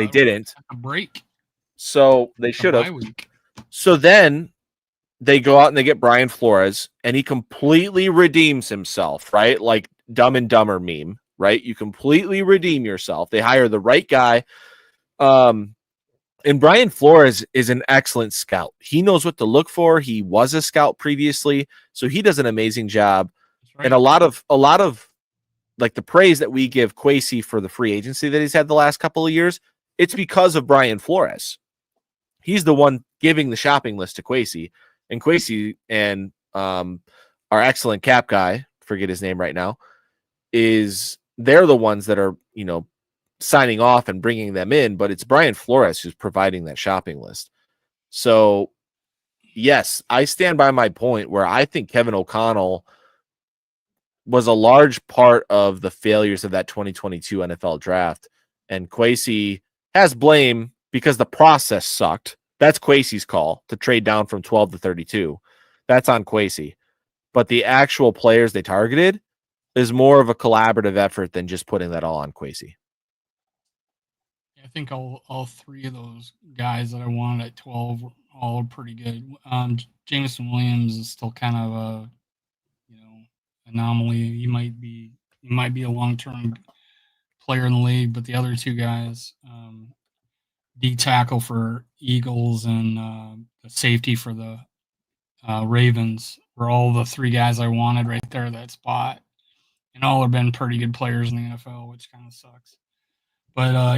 didn't. At the break. So they should have. So then they go out and they get Brian Flores, and he completely redeems himself, right? Like Dumb and Dumber meme, right? You completely redeem yourself. They hire the right guy. And Brian Flores is an excellent scout. He knows what to look for. He was a scout previously, so he does an amazing job. That's right. And a lot of like the praise that we give Kwesi for the free agency that he's had the last couple of years, it's because of Brian Flores. He's the one giving the shopping list to Kwesi, and Kwesi and our excellent cap guy, forget his name right now, they're the ones that are, signing off and bringing them in, but it's Brian Flores who's providing that shopping list. So, yes, I stand by my point where I think Kevin O'Connell was a large part of the failures of that 2022 NFL draft, and Kwesi has blame because the process sucked. That's Kwesi's call to trade down from 12 to 32. That's on Kwesi. But the actual players they targeted is more of a collaborative effort than just putting that all on Kwesi. I think all three of those guys that I wanted at 12 were all pretty good. Jameson Williams is still kind of a anomaly. He might be a long-term player in the league, but the other two guys, D tackle for Eagles and the safety for the Ravens, were all the three guys I wanted right there at that spot, and all have been pretty good players in the NFL, which kind of sucks. But I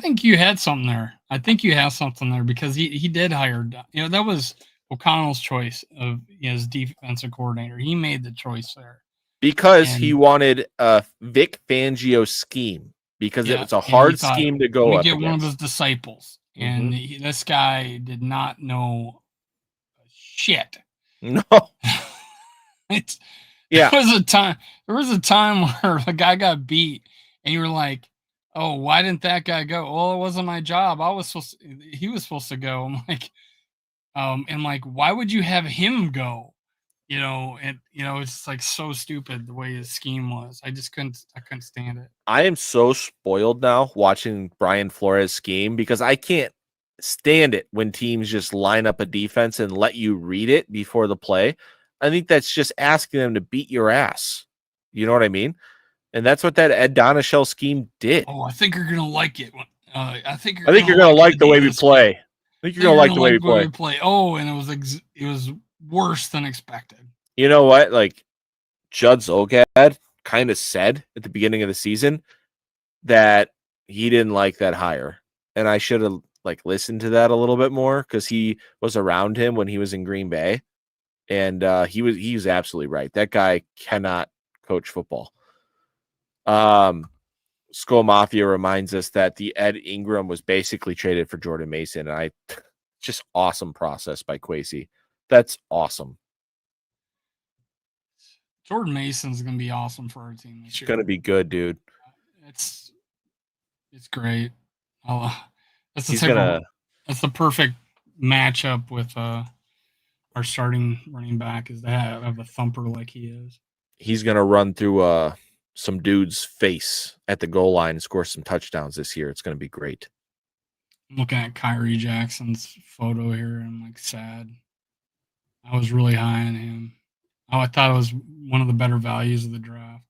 think you had something there. I think you have something there because he did hire. That was O'Connell's choice of his defensive coordinator. He made the choice there because he wanted a Vic Fangio scheme because it was a hard scheme to go up get against. One of his disciples, and this guy did not know shit. No. There was a time where the guy got beat. And you were like, "Oh, why didn't that guy go?" Well, it wasn't my job. He was supposed to go. I'm like, why would you have him go? It's like so stupid the way his scheme was. I couldn't stand it. I am so spoiled now watching Brian Flores scheme because I can't stand it when teams just line up a defense and let you read it before the play. I think that's just asking them to beat your ass. You know what I mean? And that's what that Ed Donashell scheme did. Oh, I think you're gonna like it. I think you're gonna like the way we play. I think you're gonna like the way we play. Oh, and it was worse than expected. You know what? Like Judd Zolgad kind of said at the beginning of the season that he didn't like that hire, and I should have listened to that a little bit more because he was around him when he was in Green Bay, and he was absolutely right. That guy cannot coach football. Skull Mafia reminds us that the Ed Ingram was basically traded for Jordan Mason. And just awesome process by Kwesi. That's awesome. Jordan Mason's going to be awesome for our team this year. It's going to be good, dude. It's great. That's the perfect matchup with our starting running back is to have a thumper like he is. He's going to run through some dude's face at the goal line and score some touchdowns this year. It's going to be great. I'm looking at Kyrie Jackson's photo here, and I'm sad. I was really high on him. I thought it was one of the better values of the draft.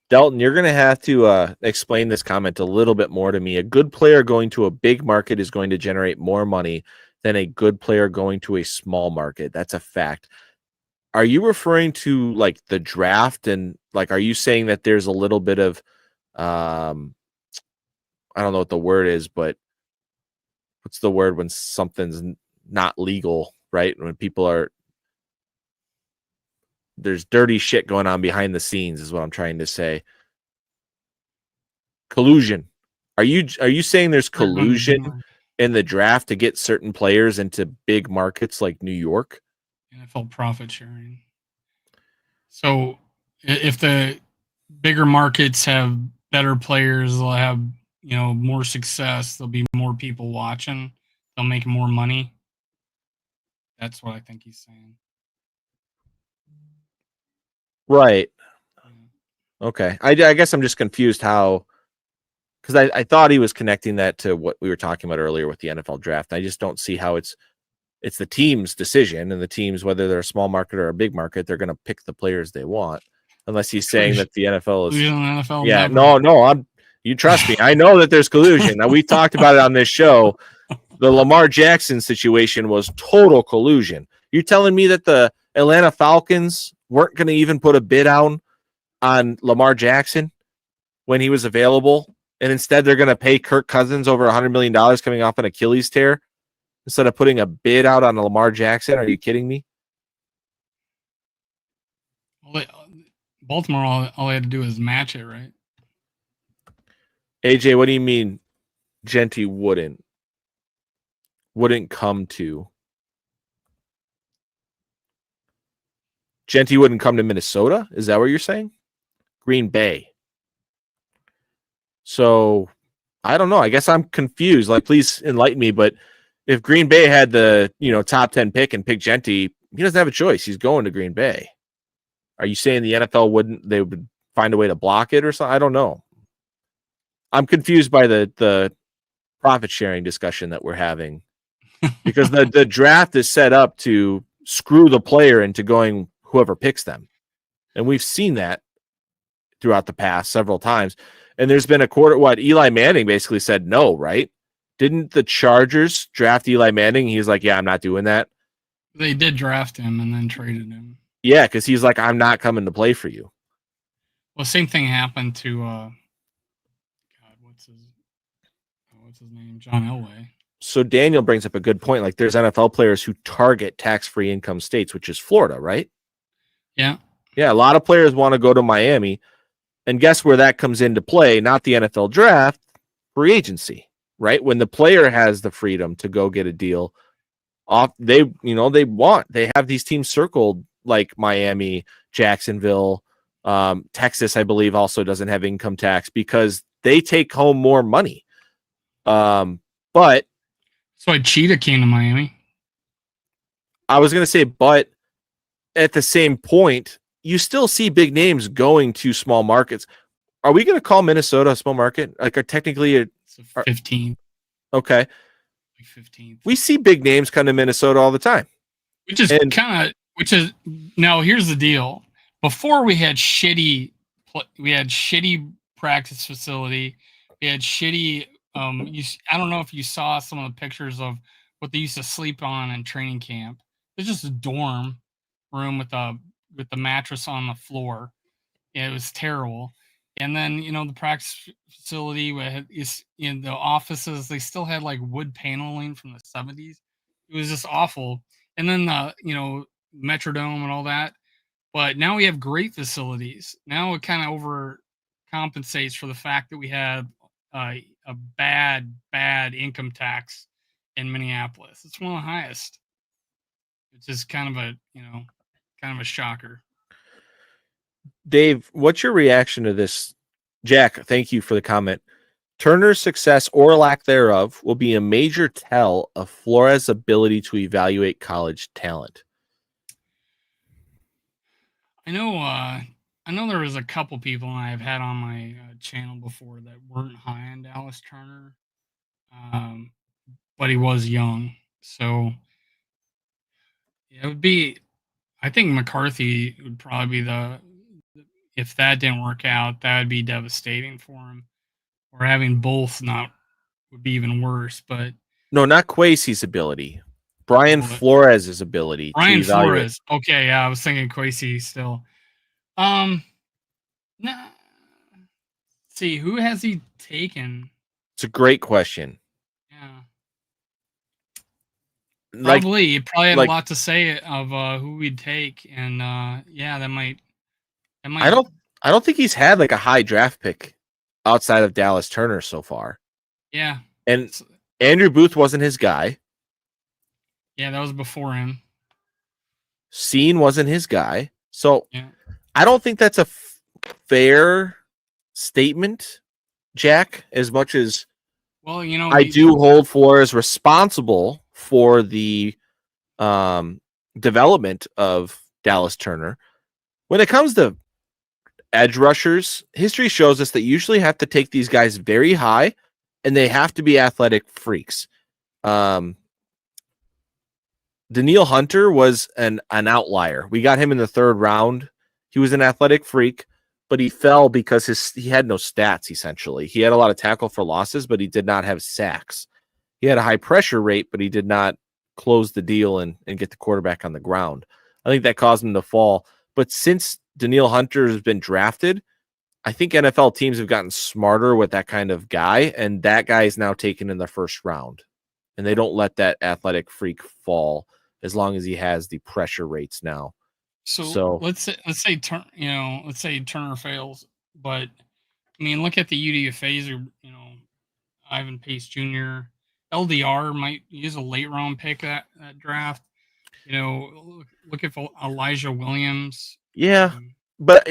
Delton, you're going to have to explain this comment a little bit more to me. A good player going to a big market is going to generate more money than a good player going to a small market. That's a fact. Are you referring to the draft and are you saying that there's a little bit of I don't know what the word is, but what's the word when something's not legal, right? When there's dirty shit going on behind the scenes is what I'm trying to say. Collusion. Are you saying there's collusion in the draft to get certain players into big markets like New York? NFL profit sharing. So if the bigger markets have better players, they'll have more success. There'll be more people watching. They'll make more money. That's what I think he's saying. Right. Okay. I guess I'm just confused how, because I thought he was connecting that to what we were talking about earlier with the NFL draft. I just don't see how it's the team's decision, and the teams, whether they're a small market or a big market, they're going to pick the players they want. Unless he's saying that the NFL is. NFL yeah. never. No. You trust me. I know that there's collusion. Now, we talked about it on this show. The Lamar Jackson situation was total collusion. You're telling me that the Atlanta Falcons weren't going to even put a bid out on Lamar Jackson when he was available, and instead they're going to pay Kirk Cousins over $100 million coming off an Achilles tear instead of putting a bid out on Lamar Jackson? Are you kidding me? Baltimore, all they had to do was match it, right? AJ, what do you mean Genty wouldn't come to? Genty wouldn't come to Minnesota? Is that what you're saying? Green Bay. So, I don't know. I guess I'm confused. Like, please enlighten me. But if Green Bay had the top 10 pick and pick Genty, he doesn't have a choice. He's going to Green Bay. Are you saying the NFL they would find a way to block it or something? I don't know. I'm confused by the profit sharing discussion that we're having because the draft is set up to screw the player into going whoever picks them. And we've seen that throughout the past several times. And there's been Eli Manning basically said no, right? Didn't the Chargers draft Eli Manning? He's like, yeah, I'm not doing that. They did draft him and then traded him. Yeah, because he's like, I'm not coming to play for you. Well, same thing happened to what's his name? John Elway. So Daniel brings up a good point. Like, there's NFL players who target tax-free income states, which is Florida, right? Yeah. Yeah, a lot of players want to go to Miami. And guess where that comes into play? Not the NFL draft, free agency, right? When the player has the freedom to go get a deal, they have these teams circled like Miami, Jacksonville, Texas, I believe, also doesn't have income tax because they take home more money. But that's why Cheetah came to Miami. I was going to say, but at the same point, you still see big names going to small markets. Are we going to call Minnesota a small market? Like, it's 15. Okay. 15. We see big names come to Minnesota all the time. Which is now here's the deal. Before we had shitty practice facility. We had shitty I don't know if you saw some of the pictures of what they used to sleep on in training camp. It's just a dorm room with the mattress on the floor. Yeah, it was terrible. And then the practice facility is in the offices. They still had like wood paneling from the 70s. It was just awful. And then the Metrodome and all that. But now we have great facilities. Now it kind of overcompensates for the fact that we have a bad income tax in Minneapolis. It's one of the highest. It's just kind of a shocker. Dave, what's your reaction to this? Jack, thank you for the comment. Turner's success or lack thereof will be a major tell of Flores' ability to evaluate college talent. I know there was a couple people I've had on my channel before that weren't high on Dallas Turner, but he was young, so it would be. I think McCarthy would probably be if that didn't work out, that would be devastating for him. Or having both would be even worse. But no, not Kwesi's ability. Brian Flores' ability. Brian Flores. Okay, yeah, I was thinking Kwesi still. Nah. See, who has he taken? It's a great question. Yeah. Probably had a lot to say of who we'd take, and that might. I don't think he's had like a high draft pick outside of Dallas Turner so far. Yeah. And Andrew Booth wasn't his guy. Yeah, that was before him. Scene wasn't his guy. So yeah. I don't think that's a fair statement, Jack, as much as I do hold Flores responsible for the development of Dallas Turner. When it comes to edge rushers, history shows us that you usually have to take these guys very high, and they have to be athletic freaks. Daniil Hunter was an outlier. We got him in the third round. He was an athletic freak. but he fell because he had no stats, essentially. He had a lot of tackle for losses, but he did not have sacks. He had a high pressure rate, but he did not close the deal and get the quarterback on the ground. I think that caused him to fall. But since Danielle Hunter has been drafted, I think NFL teams have gotten smarter with that kind of guy, and that guy is now taken in the first round. And they don't let that athletic freak fall as long as he has the pressure rates now. So let's say Turner fails, but I mean, look at the UDFA's or Ivan Pace Jr. LDR might use a late round pick that draft. Look at Elijah Williams. Yeah, but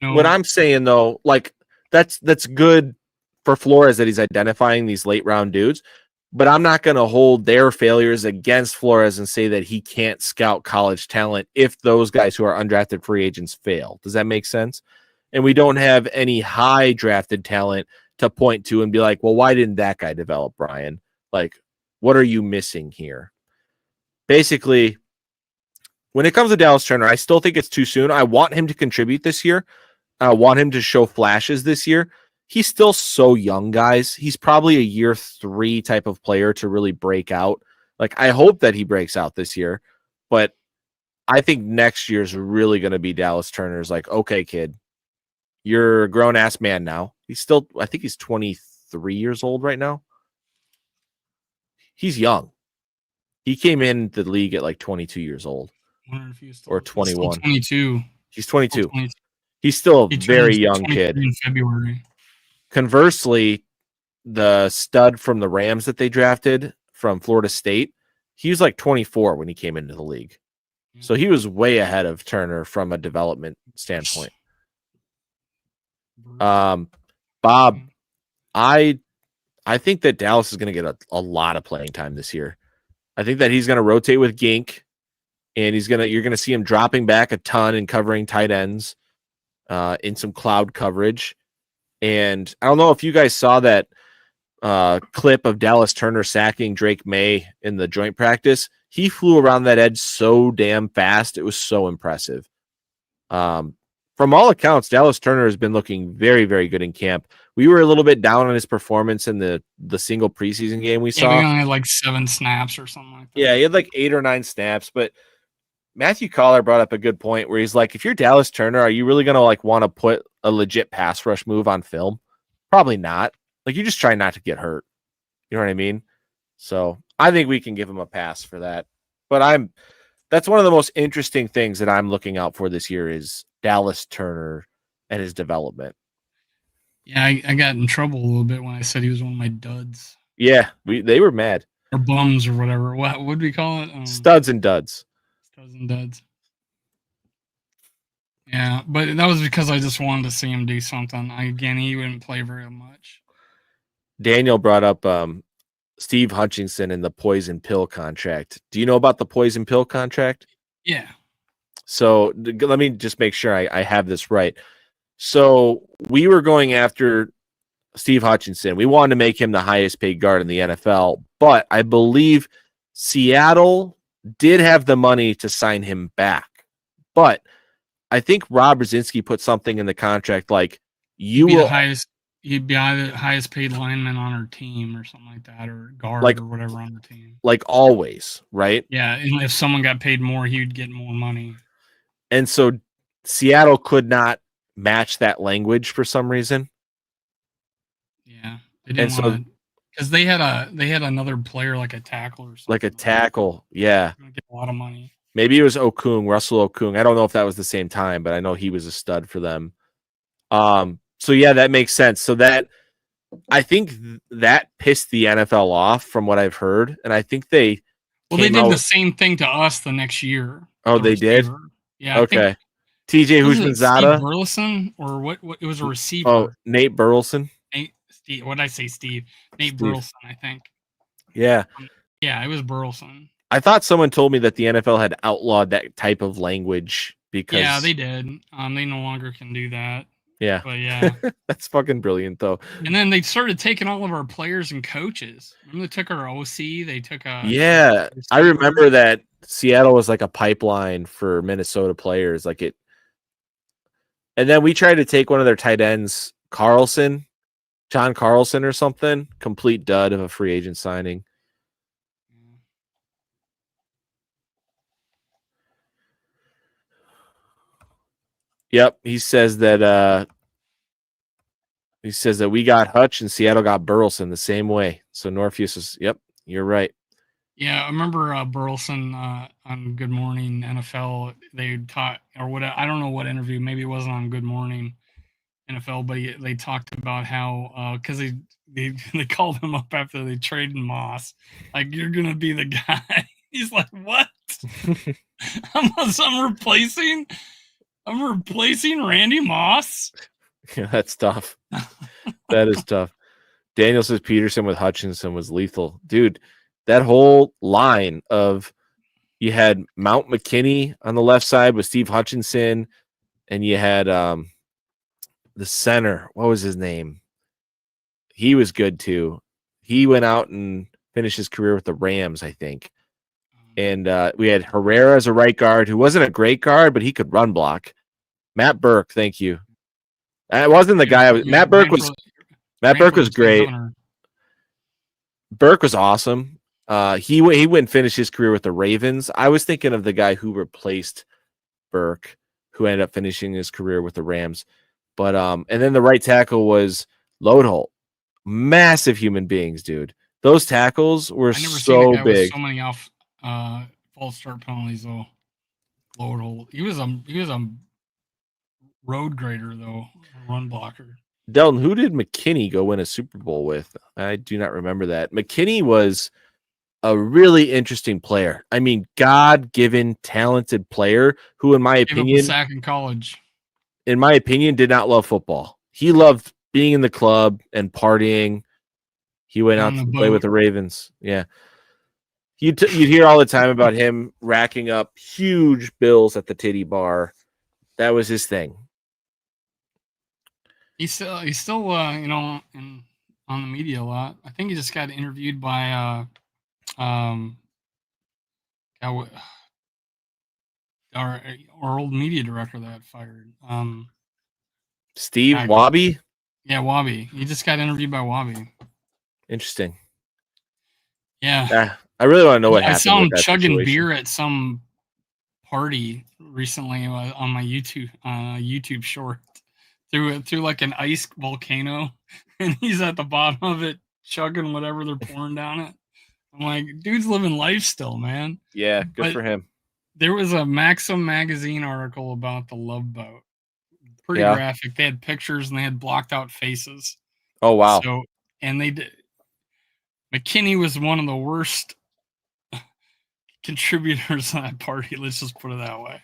what I'm saying though, like that's good for Flores that he's identifying these late round dudes. But I'm not going to hold their failures against Flores and say that he can't scout college talent if those guys who are undrafted free agents fail. Does that make sense? And we don't have any high drafted talent to point to and be like, well, why didn't that guy develop, Brian? Like, what are you missing here? Basically, when it comes to Dallas Turner, I still think it's too soon. I want him to contribute this year. I want him to show flashes this year. He's still so young, guys. He's probably a year 3 type of player to really break out. Like, I hope that he breaks out this year, but I think next year's really going to be Dallas Turner's like, okay, kid, you're a grown ass man now. I think he's 23 years old right now. He's young. He came in the league at like 22 years old or 21. He's 22. He's still a very young kid. In February. Conversely, the stud from the Rams that they drafted from Florida State, he was like 24 when he came into the league. So he was way ahead of Turner from a development standpoint. Bob, I think that Dallas is going to get a lot of playing time this year. I think that he's going to rotate with Gink, and you're going to see him dropping back a ton and covering tight ends in some cloud coverage. And I don't know if you guys saw that clip of Dallas Turner sacking Drake May in the joint practice. He flew around that edge so damn fast. It was so impressive. From all accounts, Dallas Turner has been looking very, very good in camp. We were a little bit down on his performance in the single preseason game we saw. He only had like 7 snaps or something like that. Yeah, he had like 8 or 9 snaps, but Matthew Collar brought up a good point where he's like, if you're Dallas Turner, are you really going to like want to put a legit pass rush move on film? Probably not. Like, you just try not to get hurt. You know what I mean? So I think we can give him a pass for that. But that's one of the most interesting things that I'm looking out for this year is Dallas Turner and his development. Yeah, I got in trouble a little bit when I said he was one of my duds. Yeah, they were mad. Or bums or whatever. What would we call it? Studs and duds. Studs and duds. Yeah, but that was because I just wanted to see him do something. He wouldn't play very much. Daniel brought up Steve Hutchinson and the poison pill contract. Do you know about the poison pill contract? Yeah. So let me just make sure I have this right. So we were going after Steve Hutchinson. We wanted to make him the highest paid guard in the NFL, but I believe Seattle did have the money to sign him back. But I think Rob Brzezinski put something in the contract like he'd be the highest paid lineman on our team or something like that, or guard or whatever on the team. Like always, right? Yeah, and if someone got paid more, he would get more money. And so Seattle could not match that language for some reason. Yeah, they didn't want to, because they had another player like a tackle or something. Like a tackle, yeah. Get a lot of money. Maybe it was Russell Okung. I don't know if that was the same time, but I know he was a stud for them. So yeah, that makes sense. So that I think that pissed the NFL off from what I've heard, and I think they did the same thing to us the next year. Oh, they did. Yeah. Okay. TJ Houshmandzadeh, Steve Burleson, or what? It was a receiver. Oh, Nate Burleson. Steve. What did I say? Steve. Nate Burleson, I think. Yeah. Yeah, it was Burleson. I thought someone told me that the NFL had outlawed that type of language because. Yeah, they did. They no longer can do that. Yeah. But yeah. That's fucking brilliant, though. And then they started taking all of our players and coaches. Remember, they took our OC. They took Yeah, I remember that Seattle was like a pipeline for Minnesota players. Like it. And then we tried to take one of their tight ends, John Carlson or something. Complete dud of a free agent signing. Yep, he says that we got Hutch and Seattle got Burleson the same way. So Northfuse is, yep, you're right. Yeah, I remember Burleson on Good Morning NFL. They taught, or what, I don't know what interview. Maybe it wasn't on Good Morning NFL, but they talked about how because they called him up after they traded Moss, like, you're gonna be the guy. He's like, what? I'm replacing Randy Moss. Yeah, that's tough. That is tough. Daniel says Peterson with Hutchinson was lethal. Dude, that whole line of you had Mount McKinney on the left side with Steve Hutchinson, and you had the center. What was his name? He was good too. He went out and finished his career with the Rams, I think. And we had Herrera as a right guard, who wasn't a great guard, but he could run block. Matt Burke, thank you. That wasn't the guy. Matt Burke was great. Burke was awesome. He went and finished his career with the Ravens. I was thinking of the guy who replaced Burke, who ended up finishing his career with the Rams. But and then the right tackle was Lodeholt. Massive human beings, dude. Those tackles were so big. With so many off false start penalties, though. Lodeholt. He was a road grader, though, a run blocker. Delton, who did McKinney go win a Super Bowl with? I do not remember that. McKinney was a really interesting player. I mean, God-given, talented player who, in my opinion, sack in college. In my opinion, did not love football. He loved being in the club and partying. He went out to play with the Ravens. Yeah. You'd hear all the time about him racking up huge bills at the titty bar. That was his thing. He's still on the media a lot. I think he just got interviewed by our old media director that fired. Steve Wabi? Yeah, Wabi. He just got interviewed by Wabi. Interesting. Yeah. I really want to know what happened. I saw him chugging situation. beer at some party recently on my YouTube short through like an ice volcano, and he's at the bottom of it chugging whatever they're pouring down it. I'm like, dude's living life still, man. Yeah, good for him. There was a Maxim magazine article about the Love Boat. Pretty graphic. They had pictures and they had blocked out faces. Oh, wow. So, and they did. McKinney was one of the worst contributors on that party. Let's just put it that way.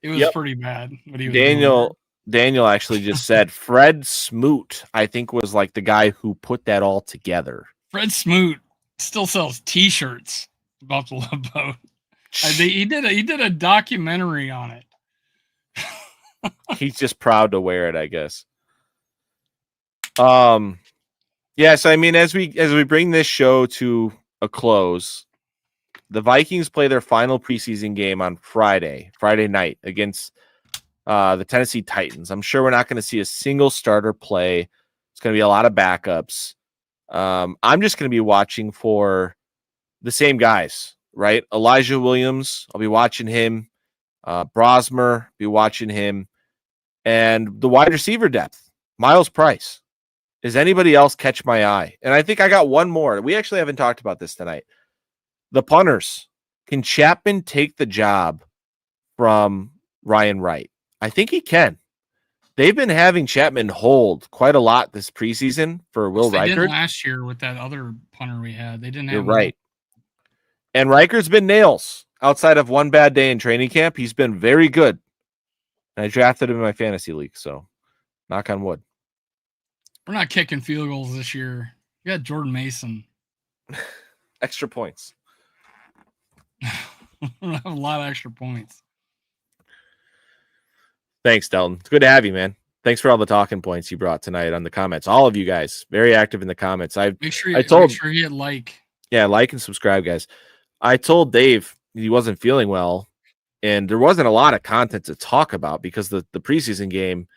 It was pretty bad. What he was Daniel actually just said Fred Smoot, I think, was like the guy who put that all together. Fred Smoot still sells T-shirts about the Love Boat. He did a documentary on it. He's just proud to wear it, I guess. Yeah, so I mean, as we bring this show to a close, the Vikings play their final preseason game on Friday night against the Tennessee Titans. I'm sure we're not going to see a single starter play. It's going to be a lot of backups. I'm just going to be watching for the same guys, right? Elijah Williams, I'll be watching him. Brosmer, be watching him. And the wide receiver depth, Miles Price. Does anybody else catch my eye? And I think I got one more. We actually haven't talked about this tonight. The punters. Can Chapman take the job from Ryan Wright? I think he can. They've been having Chapman hold quite a lot this preseason for Will Reichard. They did last year with that other punter we had. They didn't have. You're right. And Reichard's been nails. Outside of one bad day in training camp, he's been very good. And I drafted him in my fantasy league, so knock on wood. We're not kicking field goals this year. We got Jordan Mason. Extra points. We have a lot of extra points. Thanks, Delton. It's good to have you, man. Thanks for all the talking points you brought tonight on the comments. All of you guys, very active in the comments. Make sure you hit like. Yeah, like and subscribe, guys. I told Dave he wasn't feeling well, and there wasn't a lot of content to talk about because the preseason game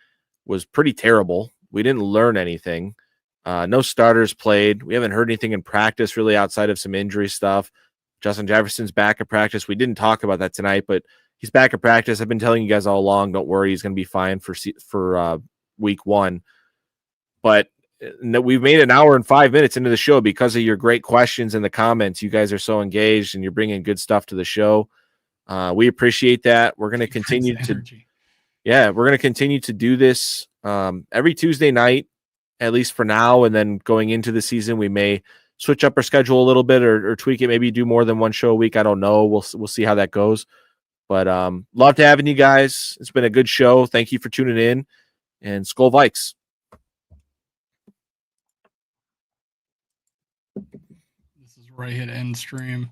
was pretty terrible. We didn't learn anything. No starters played. We haven't heard anything in practice really outside of some injury stuff. Justin Jefferson's back at practice. We didn't talk about that tonight, but he's back at practice. I've been telling you guys all along, don't worry, he's going to be fine for week 1. But we've made an hour and 5 minutes into the show because of your great questions in the comments. You guys are so engaged and you're bringing good stuff to the show. We appreciate that. We're going to continue to do this every Tuesday night, at least for now. And then going into the season, we may switch up our schedule a little bit or tweak it, maybe do more than one show a week. I don't know. We'll see how that goes. But love to having you guys. It's been a good show. Thank you for tuning in. And Skol Vikes. This is where I hit end stream.